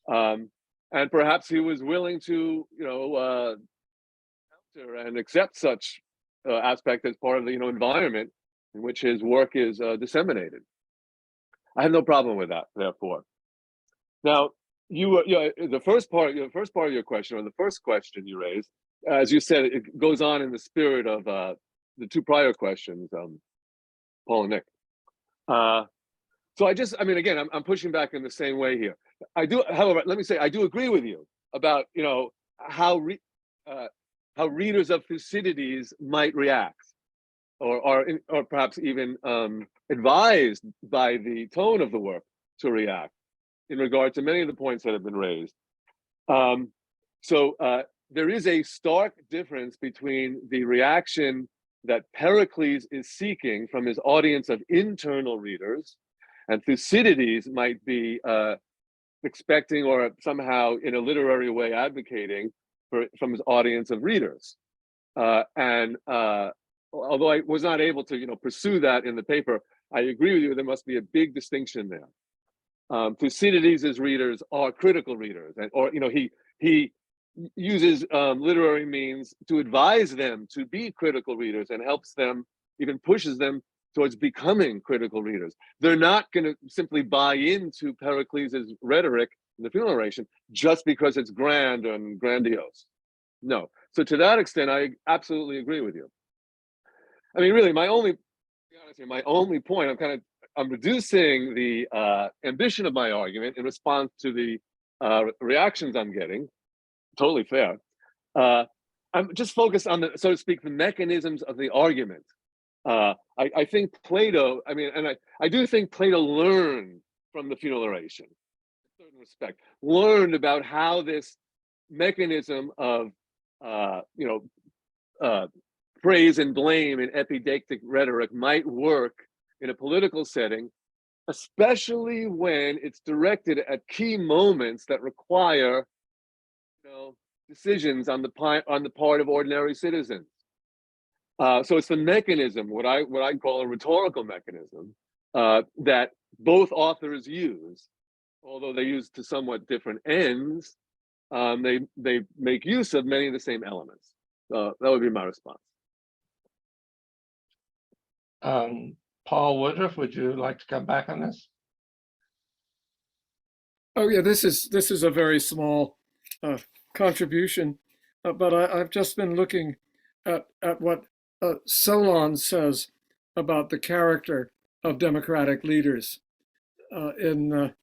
And perhaps he was willing to, counter and accept such aspect as part of the, environment in which his work is disseminated. I have no problem with that, therefore. Now, the first part of your question, or the first question you raised, as you said, it goes on in the spirit of the two prior questions, Paul and Nick. So again, I'm pushing back in the same way here. However, let me say, I do agree with you about, how readers of Thucydides might react, or perhaps even advised by the tone of the work to react in regard to many of the points that have been raised. There is a stark difference between the reaction that Pericles is seeking from his audience of internal readers, and Thucydides might be expecting, or somehow in a literary way advocating from his audience of readers. And although I was not able to pursue that in the paper, I agree with you, there must be a big distinction there. Thucydides' readers are critical readers, or he uses literary means to advise them to be critical readers, and helps them, even pushes them towards becoming critical readers. They're not going to simply buy into Pericles' rhetoric in the funeral oration just because it's grand and grandiose. No. So to that extent, I absolutely agree with you. I mean, really, my only point, I'm reducing the ambition of my argument in response to the reactions I'm getting. Totally fair. I'm just focused on the, so to speak, the mechanisms of the argument. I think Plato, I do think Plato learned from the funeral oration, in a certain respect, learned about how this mechanism of, praise and blame in epideictic rhetoric might work in a political setting, especially when it's directed at key moments that require decisions on the part of ordinary citizens. So it's the mechanism, what I call a rhetorical mechanism, that both authors use, although they use to somewhat different ends. They make use of many of the same elements. That would be my response. Paul Woodruff, would you like to come back on this? Oh yeah, this is a very small contribution, but I've just been looking at what Solon says about the character of democratic leaders in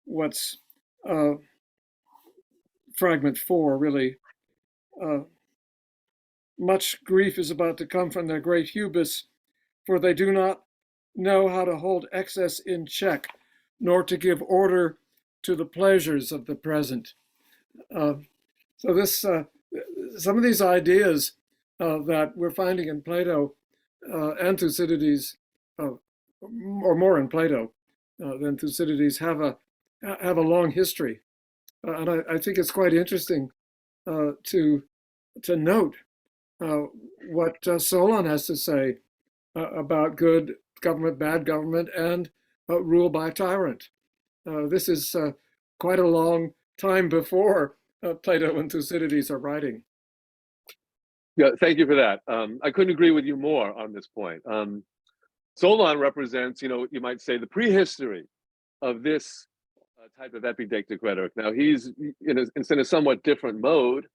what's fragment 4, really. Much grief is about to come from their great hubris, for they do not know how to hold excess in check, nor to give order to the pleasures of the present. So this, some of these ideas that we're finding in Plato and Thucydides, or more in Plato than Thucydides, have a long history, and I think it's quite interesting to note what Solon has to say about good government, bad government, and rule by tyrant. This is quite a long time before Plato and Thucydides are writing. Yeah, thank you for that. I couldn't agree with you more on this point. Solon represents, you might say, the prehistory of this type of epideictic rhetoric. Now he's it's in a somewhat different mode.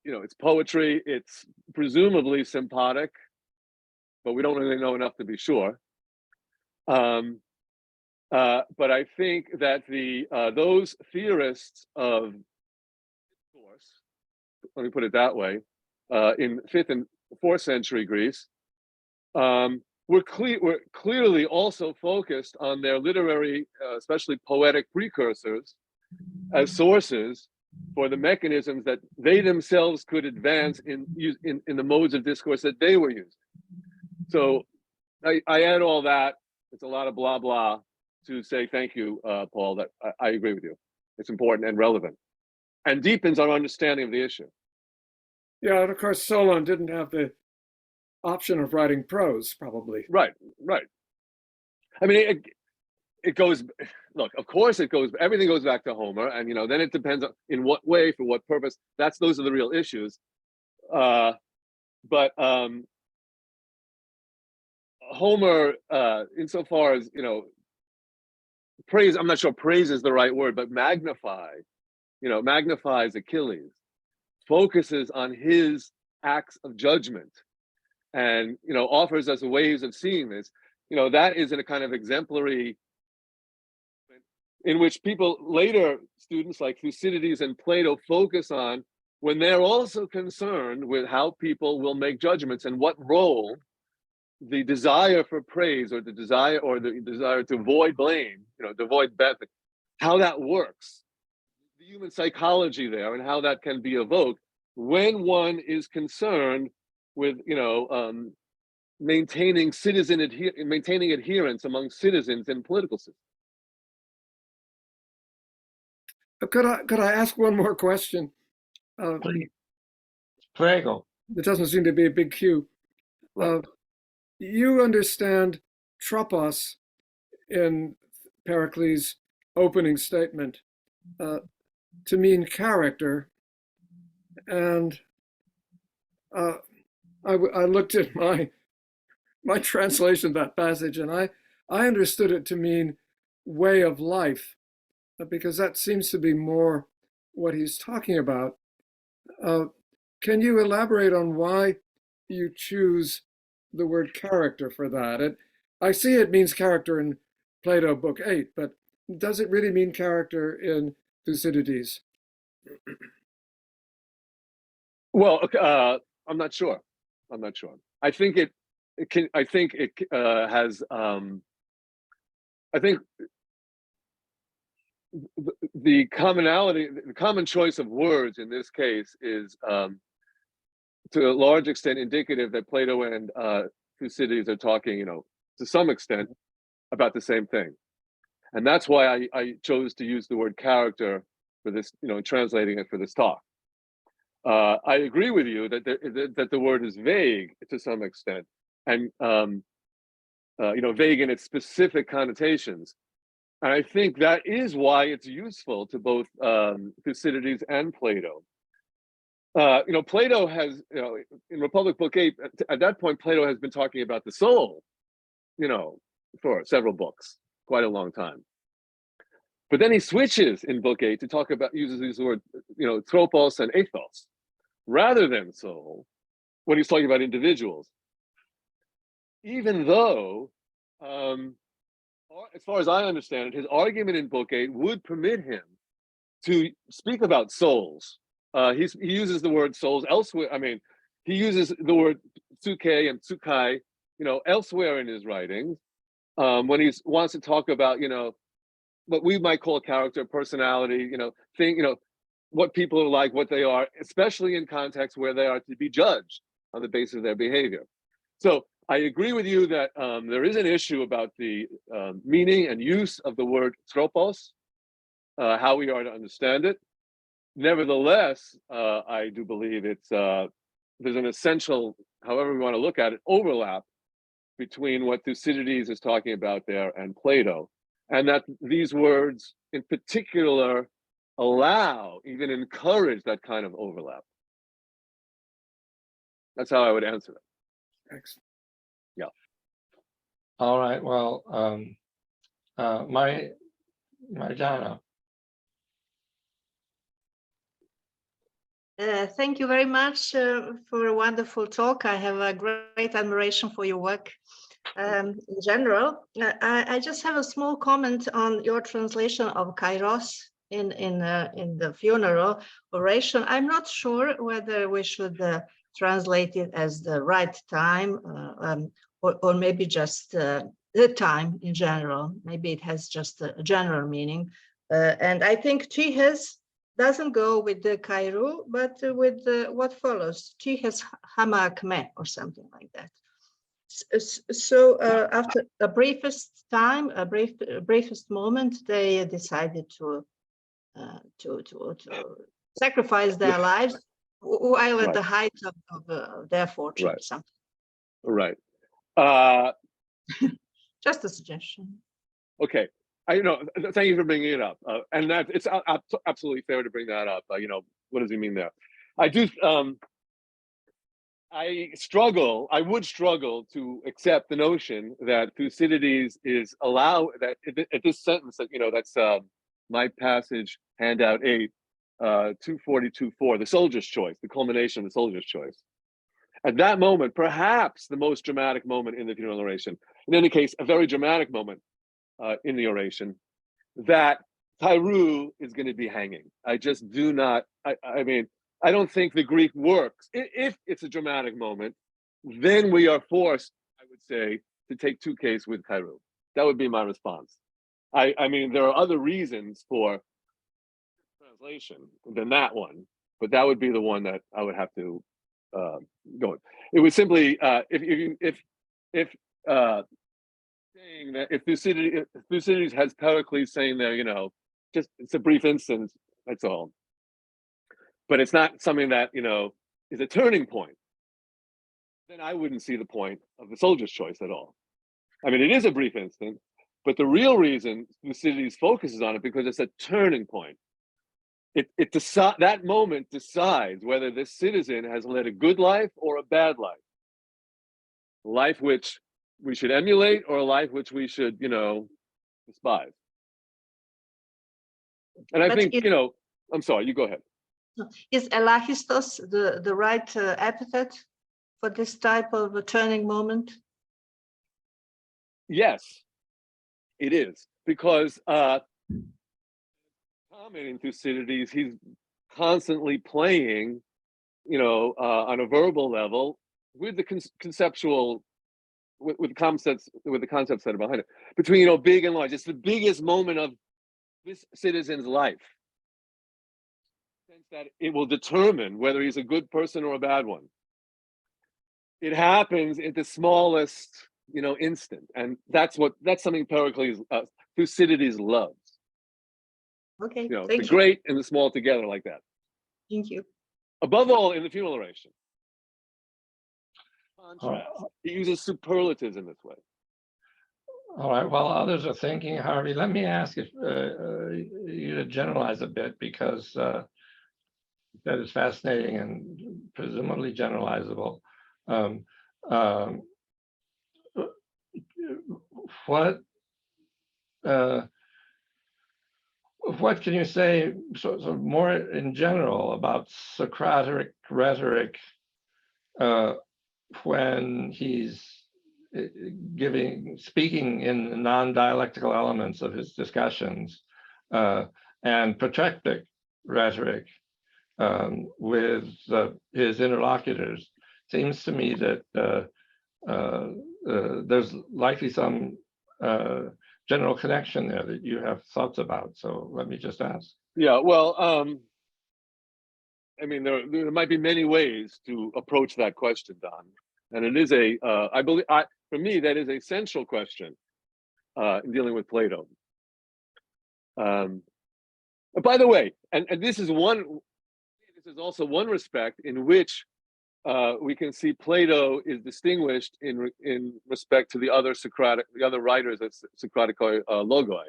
It's poetry. It's presumably symptotic, but we don't really know enough to be sure. But I think that those theorists of discourse, let me put it that way, in 5th and 4th century Greece, were clearly also focused on their literary, especially poetic precursors, as sources for the mechanisms that they themselves could advance in the modes of discourse that they were using. So I add all that. It's a lot of blah blah to say thank you, Paul. That I agree with you. It's important and relevant, and deepens our understanding of the issue. Yeah, and of course Solon didn't have the option of writing prose, probably. Right. I mean, it goes. Look, of course, everything goes back to Homer, and then it depends on in what way, for what purpose. Those are the real issues. But Homer, insofar as praise, I'm not sure praise is the right word, but magnifies Achilles, focuses on his acts of judgment, and offers us ways of seeing this. That is in a kind of exemplary, in which people later, students like Thucydides and Plato, focus on when they're also concerned with how people will make judgments and what role the desire for praise or the desire to avoid blame, to avoid bad things, how that works, the human psychology there, and how that can be evoked when one is concerned with maintaining adherence among citizens in political systems. Could I ask one more question? Prego. There doesn't seem to be a big queue. You understand tropos in Pericles' opening statement to mean character, and I looked at my translation of that passage, and I understood it to mean way of life, because that seems to be more what he's talking about. Can you elaborate on why you choose the word character for that? I see it means character in Plato, Book 8, but does it really mean character in Thucydides? Well, I'm not sure. I think it has. I think the common choice of words in this case is, to a large extent, indicative that Plato and Thucydides are talking, to some extent, about the same thing, and that's why I chose to use the word character for this, translating it for this talk. I agree with you that the word is vague to some extent, and vague in its specific connotations. And I think that is why it's useful to both Thucydides and Plato. Plato has, in Republic Book 8, at that point, Plato has been talking about the soul, for several books, quite a long time. But then he switches in Book 8 to talk about, uses these words, tropos and ethos, rather than soul, when he's talking about individuals. Even though, as far as I understand it, his argument in Book 8 would permit him to speak about souls. He uses the word souls elsewhere. I mean, he uses the word psyche and psychai, elsewhere in his writings, when he wants to talk about, what we might call character, personality, what people are like, what they are, especially in contexts where they are to be judged on the basis of their behavior. So I agree with you that there is an issue about the meaning and use of the word tropos, how we are to understand it. Nevertheless, I do believe there's an essential, however we want to look at it, overlap between what Thucydides is talking about there and Plato, and that these words in particular allow, even encourage that kind of overlap. That's how I would answer it. Thanks. Yeah. All right. Well, Marjana. Thank you very much for a wonderful talk. I have a great admiration for your work in general. I just have a small comment on your translation of kairos in the funeral oration. I'm not sure whether we should translate it as the right time or maybe just the time in general. Maybe it has just a general meaning. And I think Tihes doesn't go with the kairu, but with what follows, Tihes hamak me, or something like that. So after a briefest time, briefest moment, they decided to sacrifice their lives while at the height of their fortune. Right. Something. Right. Just a suggestion. Okay. Thank you for bringing it up, and that it's absolutely fair to bring that up. What does he mean there? I do. I would struggle to accept the notion that Thucydides is at this sentence that that's my passage, handout 8, 242.4, the soldier's choice, the culmination of the soldier's choice. At that moment, perhaps the most dramatic moment in the funeral oration. In any case, a very dramatic moment in the oration, that Kairu is going to be hanging. I just do not. I mean, I don't think the Greek works. If it's a dramatic moment, then we are forced, I would say, to take two case with Kairu. That would be my response. I mean, there are other reasons for translation than that one, but that would be the one that I would have to go with. It was simply if saying that if Thucydides has Pericles saying there, just it's a brief instance, that's all. But it's not something that is a turning point. Then I wouldn't see the point of the soldier's choice at all. I mean, it is a brief instant, but the real reason Thucydides focuses on it because it's a turning point. That moment decides whether this citizen has led a good life or a bad life. Life which we should emulate or a life which we should, despise. And I think, I'm sorry, you go ahead. Is elahistos the right epithet for this type of a turning moment? Yes, it is, because commenting Thucydides, he's constantly playing, on a verbal level with the conceptual, with the concepts that are behind it, between big and large. It's the biggest moment of this citizen's life, since that it will determine whether he's a good person or a bad one. It happens at the smallest, instant, and that's something Pericles, Thucydides loves. Okay, the thank you. great and the small together like that. Thank you. Above all, in the funeral oration, All right. he uses superlatives in this way. All right. While others are thinking, Harvey, let me ask if you to generalize a bit, because that is fascinating and presumably generalizable. What can you say sort of more in general about Socratic rhetoric when he's speaking in non-dialectical elements of his discussions, and protractic rhetoric with his interlocutors? Seems to me that there's likely some general connection there that you have thoughts about. So let me just ask. Yeah, well, I mean, there might be many ways to approach that question, Don, and it is I believe, for me, that is a central question in dealing with Plato. By the way, and this is also one respect in which we can see Plato is distinguished in respect to the other writers of Socratic logoi.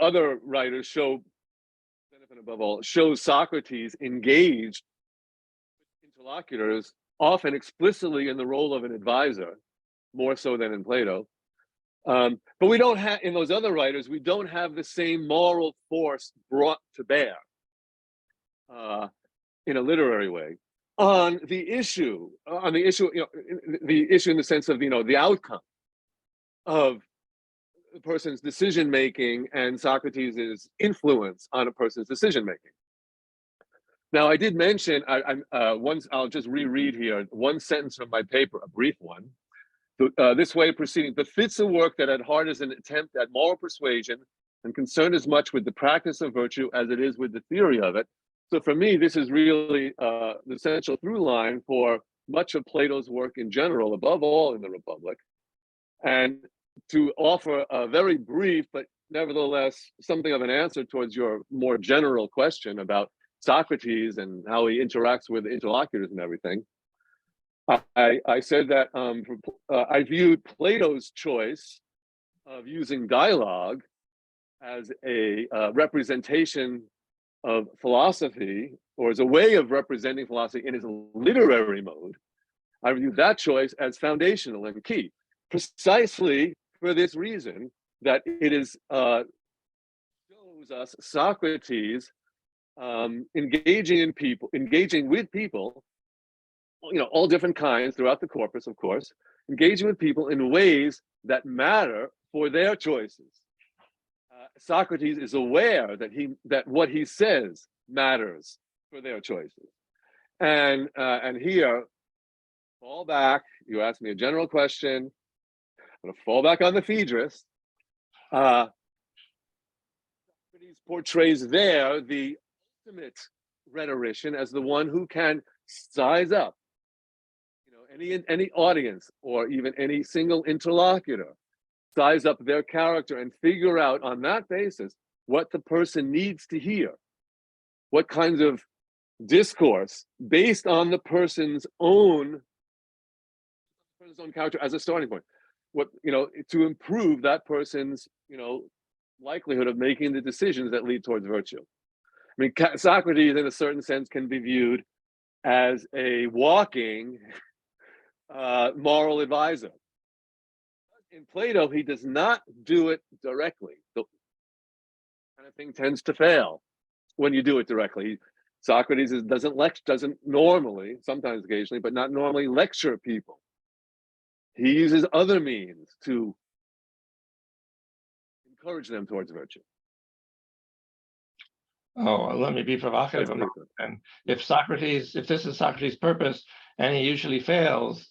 Other writers show Socrates engaged with interlocutors, often explicitly in the role of an advisor, more so than in Plato. But we don't have, in those other writers, we don't have the same moral force brought to bear in a literary way on the issue, the issue in the sense of, the outcome of the person's decision-making and Socrates' influence on a person's decision-making. Now, I did mention, I'll just reread here one sentence from my paper, a brief one. This way of proceeding befits a work that at heart is an attempt at moral persuasion and concerned as much with the practice of virtue as it is with the theory of it. So for me, this is really the essential through line for much of Plato's work in general, above all in the Republic. And to offer a very brief, but nevertheless something of an answer towards your more general question about Socrates and how he interacts with interlocutors and everything. I said that I viewed Plato's choice of using dialogue as a representation of philosophy, or as a way of representing philosophy in his literary mode. I viewed that choice as foundational and key, precisely for this reason, that it is shows us Socrates engaging with people, all different kinds throughout the corpus, of course, engaging with people in ways that matter for their choices. Socrates is aware that what he says matters for their choices. And here, fall back, you asked me a general question, I'm going to fall back on the Phaedrus. Socrates portrays there the ultimate rhetorician as the one who can size up any audience or even any single interlocutor, size up their character and figure out on that basis what the person needs to hear, what kinds of discourse based on the person's own character as a starting point, to improve that person's likelihood of making the decisions that lead towards virtue. I mean, Socrates in a certain sense can be viewed as a walking moral advisor. In Plato, he does not do it directly. The kind of thing tends to fail when you do it directly. Socrates doesn't normally, sometimes occasionally, but not normally lecture people. He uses other means to encourage them towards virtue. Oh, let me be provocative. And if this is Socrates' purpose, and he usually fails,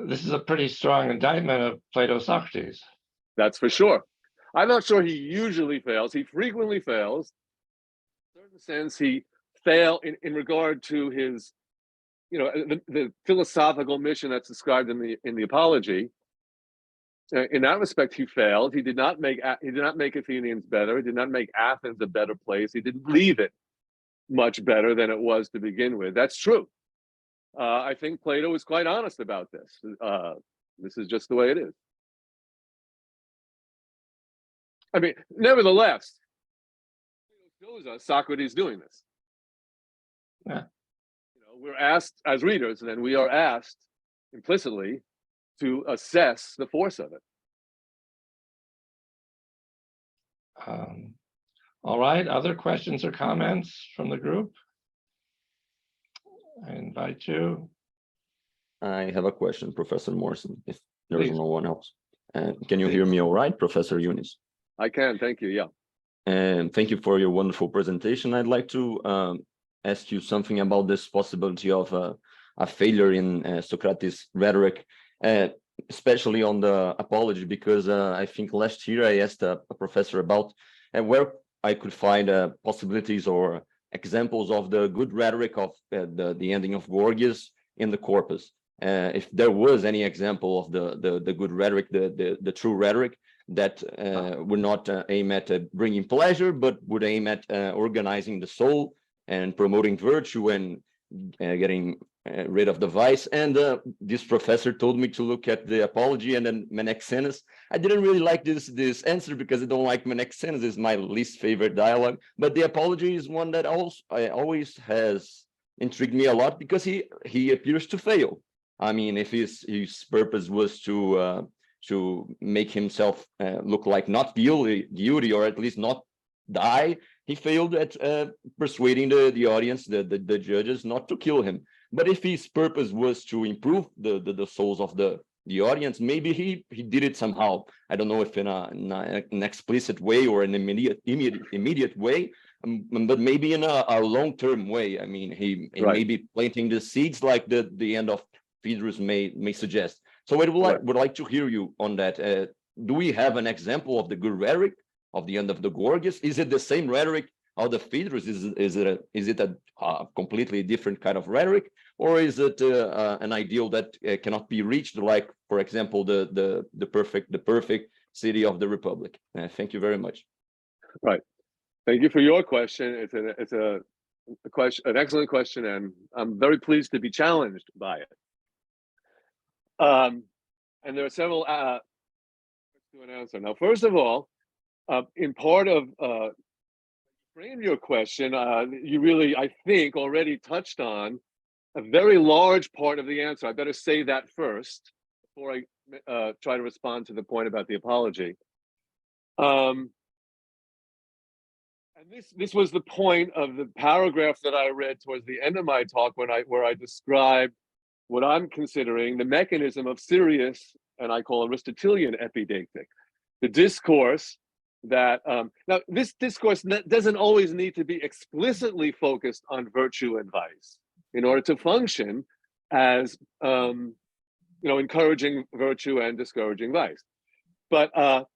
this is a pretty strong indictment of Plato's Socrates. That's for sure. I'm not sure he usually fails. He frequently fails. In a certain sense, he failed in regard to his, the philosophical mission that's described in the Apology. In that respect, he failed. He did not make Athenians better. He did not make Athens a better place. He didn't leave it much better than it was to begin with. That's true. I think Plato was quite honest about this. This is just the way it is. I mean, nevertheless, it shows us Socrates doing this. Yeah. We're asked as readers, and then we are asked implicitly to assess the force of it. All right, other questions or comments from the group? I invite you. I have a question, Professor Morrison, if there's Please. no one else. Can you hear me all right, Professor Yunis? I can, thank you, yeah. And thank you for your wonderful presentation. I'd like to ask you something about this possibility of a failure in Socrates' rhetoric, especially on the Apology, because I think last year I asked a professor about where I could find possibilities or examples of the good rhetoric of the ending of Gorgias in the corpus. if there was any example of the good rhetoric, the true rhetoric that would not aim at bringing pleasure, but would aim at organizing the soul and promoting virtue and getting rid of the vice. And this professor told me to look at the Apology and then Menexenus. I didn't really like this answer because I don't like Menexenus. It's my least favorite dialogue. But the Apology is one that always has intrigued me a lot because he appears to fail. I mean, if his purpose was to make himself look like not guilty, or at least not die, he failed at persuading the audience, the judges, not to kill him. But if his purpose was to improve the souls of the audience, maybe he did it somehow. I don't know if in an explicit way or an immediate way, but maybe in a long-term way. I mean, he may be planting the seeds like the end of Phaedrus may suggest. So I would like to hear you on that. Do we have an example of the good rhetoric of the end of the Gorgias? Is it the same rhetoric of the Phaedrus? Is it a completely different kind of rhetoric, or is it an ideal that cannot be reached, like, for example, the perfect city of the Republic? Thank you very much. Right. Thank you for your question. It's an excellent question, and I'm very pleased to be challenged by it. And there are several to an answer. Now, first of all, in part of frame your question, you really, I think, already touched on a very large part of the answer. I better say that first before I try to respond to the point about the Apology. And this was the point of the paragraph that I read towards the end of my talk where I described what I'm considering the mechanism of serious, and I call Aristotelian epideictic, the discourse that, now this discourse doesn't always need to be explicitly focused on virtue and vice in order to function as, encouraging virtue and discouraging vice. But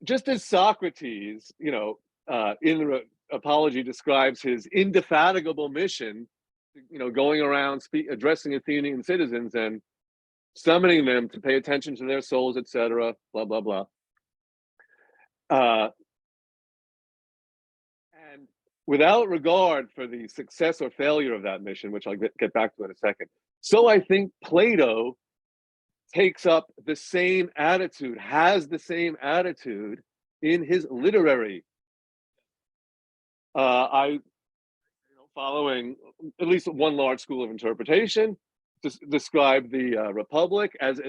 just as Socrates, in the Apology describes his indefatigable mission, going around addressing Athenian citizens and summoning them to pay attention to their souls, etc., blah, blah, blah. And without regard for the success or failure of that mission, which I'll get back to in a second, so I think Plato takes up the same attitude, has the same attitude in his literary. Following at least one large school of interpretation, describe the Republic as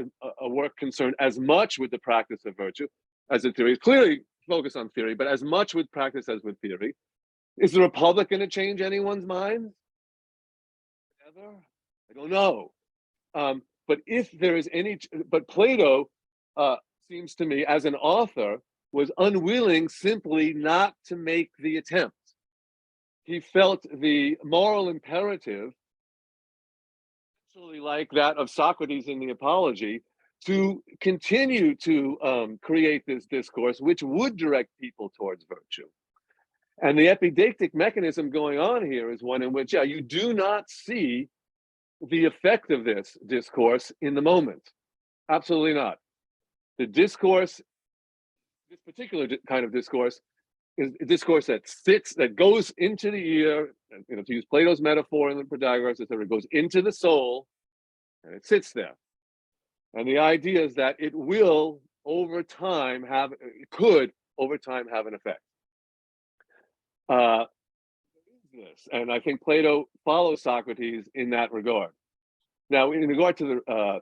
a work concerned as much with the practice of virtue as a theory. It's clearly focused on theory, but as much with practice as with theory. Is the Republic going to change anyone's mind? Ever? I don't know. But if there is but Plato seems to me, as an author, was unwilling simply not to make the attempt. He felt the moral imperative, actually like that of Socrates in the Apology, to continue to create this discourse which would direct people towards virtue. And the epideictic mechanism going on here is one in which, you do not see the effect of this discourse in the moment. Absolutely not. The discourse, this particular kind of discourse, is a discourse that goes into the ear, to use Plato's metaphor in the Protagoras, etc., it goes into the soul and it sits there. And the idea is that it will could over time have an effect. And I think Plato follows Socrates in that regard. Now, in regard to the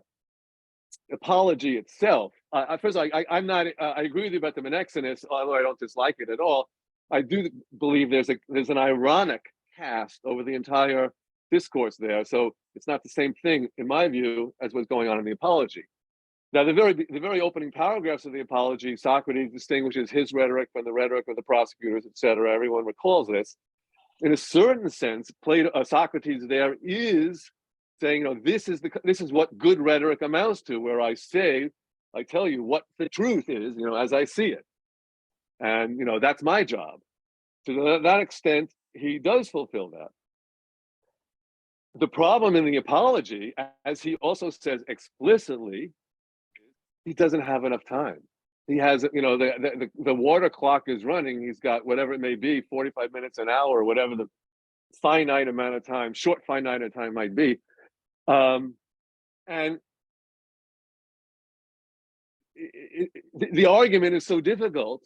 Apology itself, first of all, I agree with you about the Menexenus, although I don't dislike it at all. I do believe there's an ironic cast over the entire discourse there. So it's not the same thing, in my view, as what's going on in the Apology. Now, the very opening paragraphs of the Apology, Socrates distinguishes his rhetoric from the rhetoric of the prosecutors, etc. Everyone recalls this. In a certain sense, Socrates there is saying, this is what good rhetoric amounts to, where I tell you what the truth is, as I see it. And, that's my job. To that extent, he does fulfill that. the problem in the apology, as he also says explicitly, he doesn't have enough time. He has, the water clock is running. He's got whatever it may be, 45 minutes, an hour, whatever the finite amount of time, short finite of time might be. And the argument is so difficult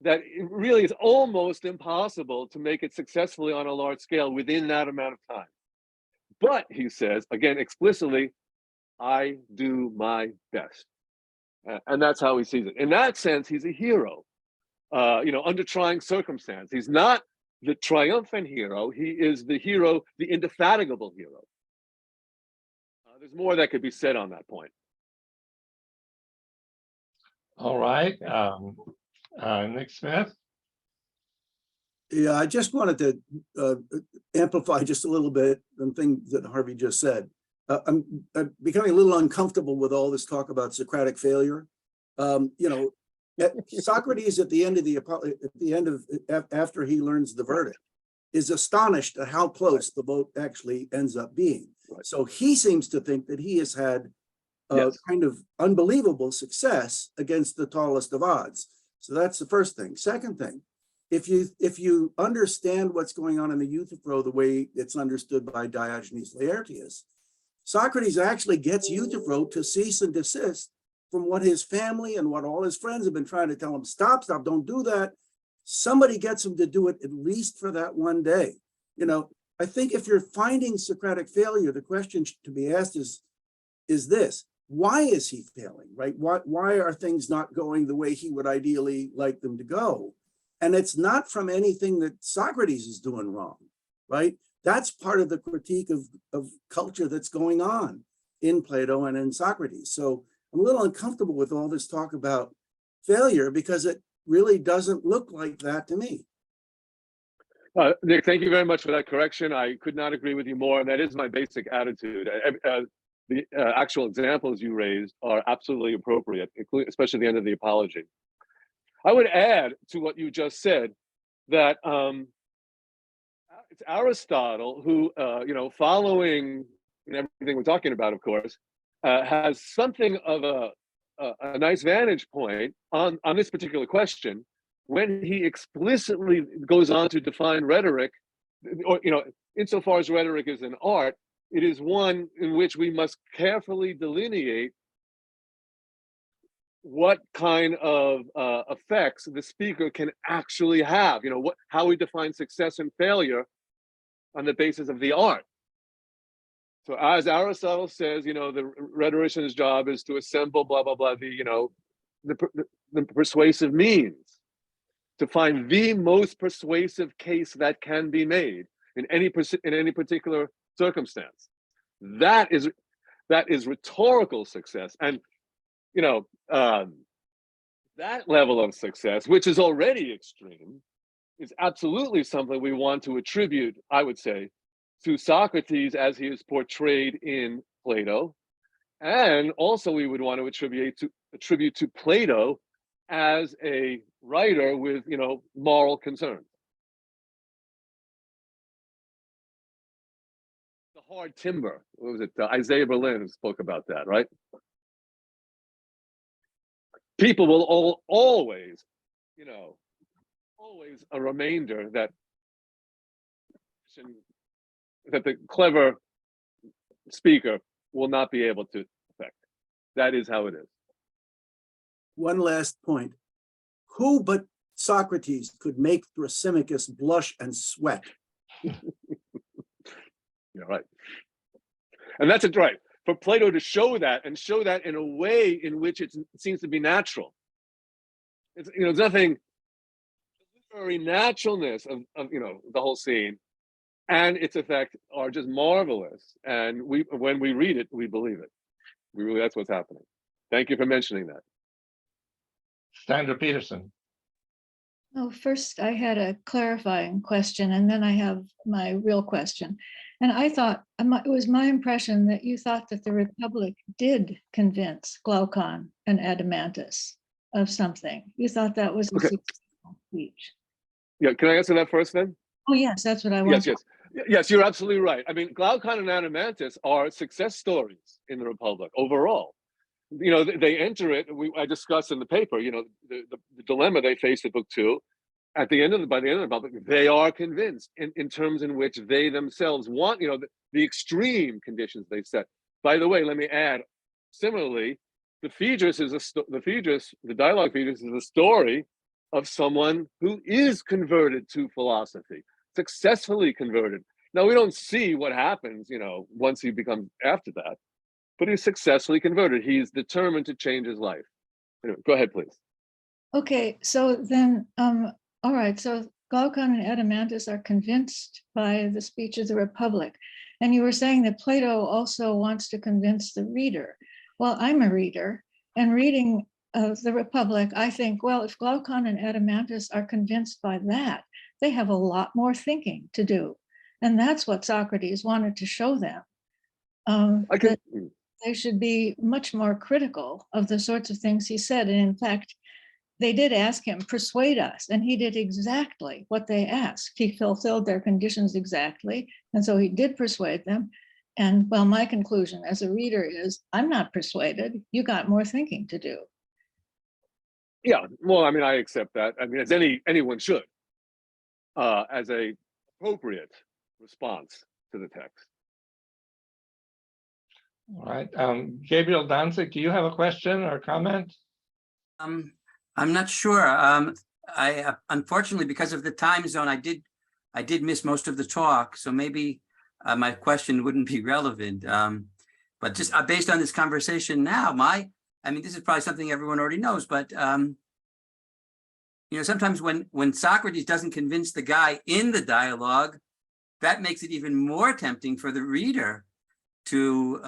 that it really is almost impossible to make it successfully on a large scale within that amount of time. But he says, again, explicitly, I do my best. And that's how he sees it. In that sense, he's a hero, under trying circumstance. He's not the triumphant hero. He is the hero, the indefatigable hero. There's more that could be said on that point. All right. Nick Smith. Yeah, I just wanted to amplify just a little bit the thing that Harvey just said. I'm becoming a little uncomfortable with all this talk about Socratic failure. Socrates at the end of after he learns the verdict is astonished at how close the vote actually ends up being. Right. So he seems to think that he has had kind of unbelievable success against the tallest of odds. So that's the first thing. Second thing, if you understand what's going on in the Euthyphro the way it's understood by Diogenes Laertius, Socrates actually gets Euthyphro to cease and desist from what his family and what all his friends have been trying to tell him, stop, don't do that. Somebody gets him to do it at least for that one day. I think if you're finding Socratic failure, the question to be asked is this: why is he failing, right? Why are things not going the way he would ideally like them to go? And it's not from anything that Socrates is doing wrong, right? That's part of the critique of culture that's going on in Plato and in Socrates. So I'm a little uncomfortable with all this talk about failure because it really doesn't look like that to me. Nick, thank you very much for that correction. I could not agree with you more. And that is my basic attitude. The actual examples you raised are absolutely appropriate, especially the end of the apology. I would add to what you just said that it's Aristotle who, following everything we're talking about, of course, has something of a nice vantage point on this particular question when he explicitly goes on to define rhetoric, or, insofar as rhetoric is an art, it is one in which we must carefully delineate what kind of effects the speaker can actually have, how we define success and failure on the basis of the art. So as Aristotle says, the rhetorician's job is to assemble blah, blah, blah, the persuasive means to find the most persuasive case that can be made in any particular circumstance. That is rhetorical success. And, that level of success, which is already extreme, is absolutely something we want to attribute, I would say, to Socrates as he is portrayed in Plato. And also we would want to attribute to Plato as a writer with, moral concerns. The hard timber, what was it? Isaiah Berlin spoke about that, right? People will always, always a remainder that the clever speaker will not be able to affect. That is how it is. One last point. Who but Socrates could make Thrasymachus blush and sweat? Yeah, right. And that's it, right. For Plato to show that and show that in a way in which it seems to be natural. It's, there's nothing, literary naturalness of the whole scene and its effect are just marvelous. And when we read it, we believe it. That's what's happening. Thank you for mentioning that. Sandra Peterson. Oh, first I had a clarifying question, and then I have my real question. And I thought, it was my impression that you thought that the Republic did convince Glaucon and Adimantus of something. You thought that was a successful speech. Yeah, can I answer that first then? Oh, yes, that's what I want. Yes. Yes, you're absolutely right. I mean, Glaucon and Adimantus are success stories in the Republic overall. You know, they enter it. I discussed in the paper. You know, the dilemma they face in book 2. At the end of by the end of the Republic, they are convinced in terms in which they themselves want. You know, the extreme conditions they set. By the way, let me add. Similarly, the Phaedrus is the dialogue Phaedrus is a story of someone who is converted to philosophy, successfully converted. Now, we don't see what happens, you know, once he becomes after that, but he's successfully converted. He's determined to change his life. Anyway, go ahead, please. Okay, so then, all right, so Glaucon and Adimantus are convinced by the speech of the Republic. And you were saying that Plato also wants to convince the reader. Well, I'm a reader, and reading the Republic, I think, well, if Glaucon and Adimantus are convinced by that, they have a lot more thinking to do. And that's what Socrates wanted to show them. That they should be much more critical of the sorts of things he said. And in fact, they did ask him, persuade us, and he did exactly what they asked. He fulfilled their conditions exactly, and so he did persuade them. And well, my conclusion as a reader is, I'm not persuaded. You got more thinking to do. Yeah, well, I mean, I accept that. I mean, as anyone should, as a appropriate response to the text. All right, Gabriel Danzig, do you have a question or comment? I'm not sure. I unfortunately, because of the time zone, I did miss most of the talk, so maybe my question wouldn't be relevant. But just based on this conversation now, I mean, this is probably something everyone already knows, but you know, sometimes when Socrates doesn't convince the guy in the dialogue, that makes it even more tempting for the reader to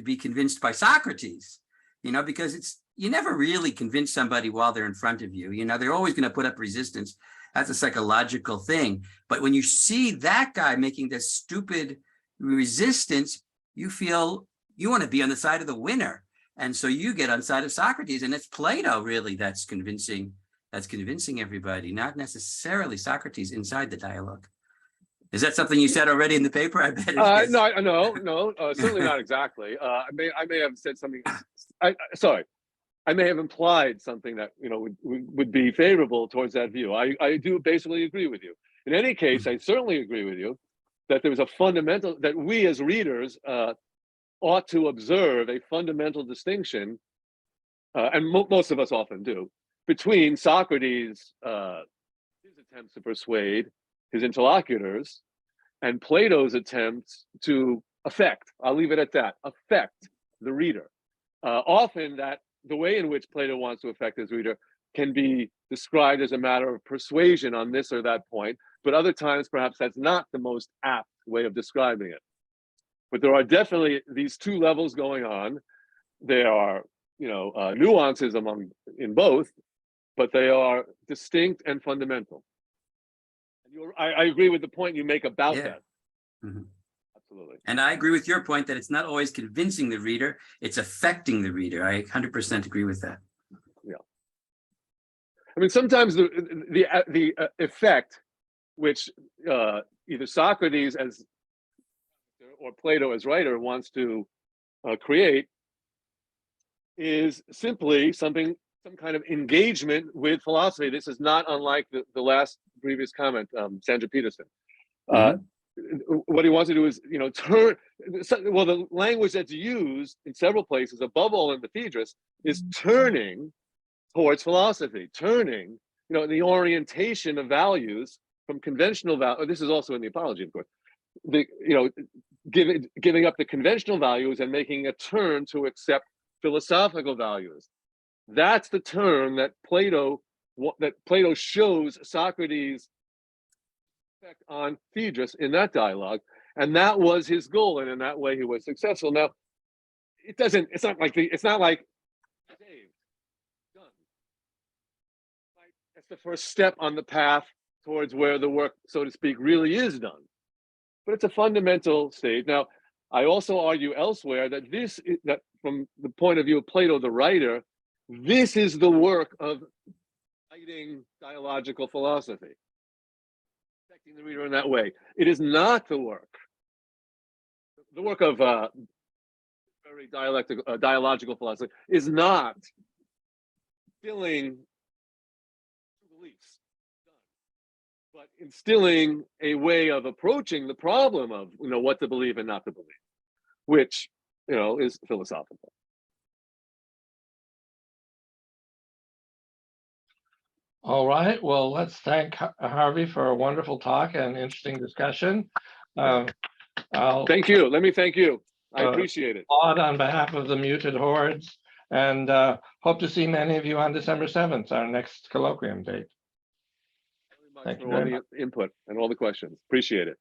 be convinced by Socrates. You know, because you never really convince somebody while they're in front of you. You know, they're always going to put up resistance. That's a psychological thing. But when you see that guy making this stupid resistance, you feel you want to be on the side of the winner. And so you get on the side of Socrates, and it's Plato really that's convincing everybody, not necessarily Socrates inside the dialogue. Is that something you said already in the paper? I bet it is. No, certainly not exactly. I may have said something. Sorry, I may have implied something that, you know, would be favorable towards that view. I do basically agree with you. In any case, I certainly agree with you that there was a fundamental, that we as readers ought to observe a fundamental distinction, and most of us often do, between Socrates' his attempts to persuade his interlocutors and Plato's attempts to affect, I'll leave it at that, affect the reader. Often that the way in which Plato wants to affect his reader can be described as a matter of persuasion on this or that point, but other times perhaps that's not the most apt way of describing it. But there are definitely these two levels going on. There are, you know, nuances in both, but they are distinct and fundamental. I agree with the point you make about that. Mm-hmm. Absolutely. And I agree with your point that it's not always convincing the reader, it's affecting the reader. I 100% agree with that. Yeah. I mean, sometimes the effect which either Socrates as or Plato as writer wants to create is simply some kind of engagement with philosophy. This is not unlike the last previous comment, Sandra Peterson. What he wants to do is, you know, the language that's used in several places, above all in the Phaedrus, is turning towards philosophy, turning, you know, the orientation of values from conventional value. This is also in the Apology, of course. Giving up the conventional values and making a turn to accept philosophical values. That's the turn that Plato shows Socrates' effect on Phaedrus in that dialogue, and that was his goal, and in that way he was successful. Now, it's not like saved, done. That's the first step on the path towards where the work, so to speak, really is done. But it's a fundamental stage. Now, I also argue elsewhere that that from the point of view of Plato, the writer, this is the work of writing dialogical philosophy. the reader in that way. It is not the work of very dialogical philosophy is not instilling beliefs, but instilling a way of approaching the problem of what to believe and not to believe, which is philosophical. All right, well, let's thank Harvey for a wonderful talk and interesting discussion. Thank you. Let me thank you. I appreciate it. On behalf of the Muted Hordes, and hope to see many of you on December 7th, our next colloquium date. Thank you for all the input and all the questions. Appreciate it.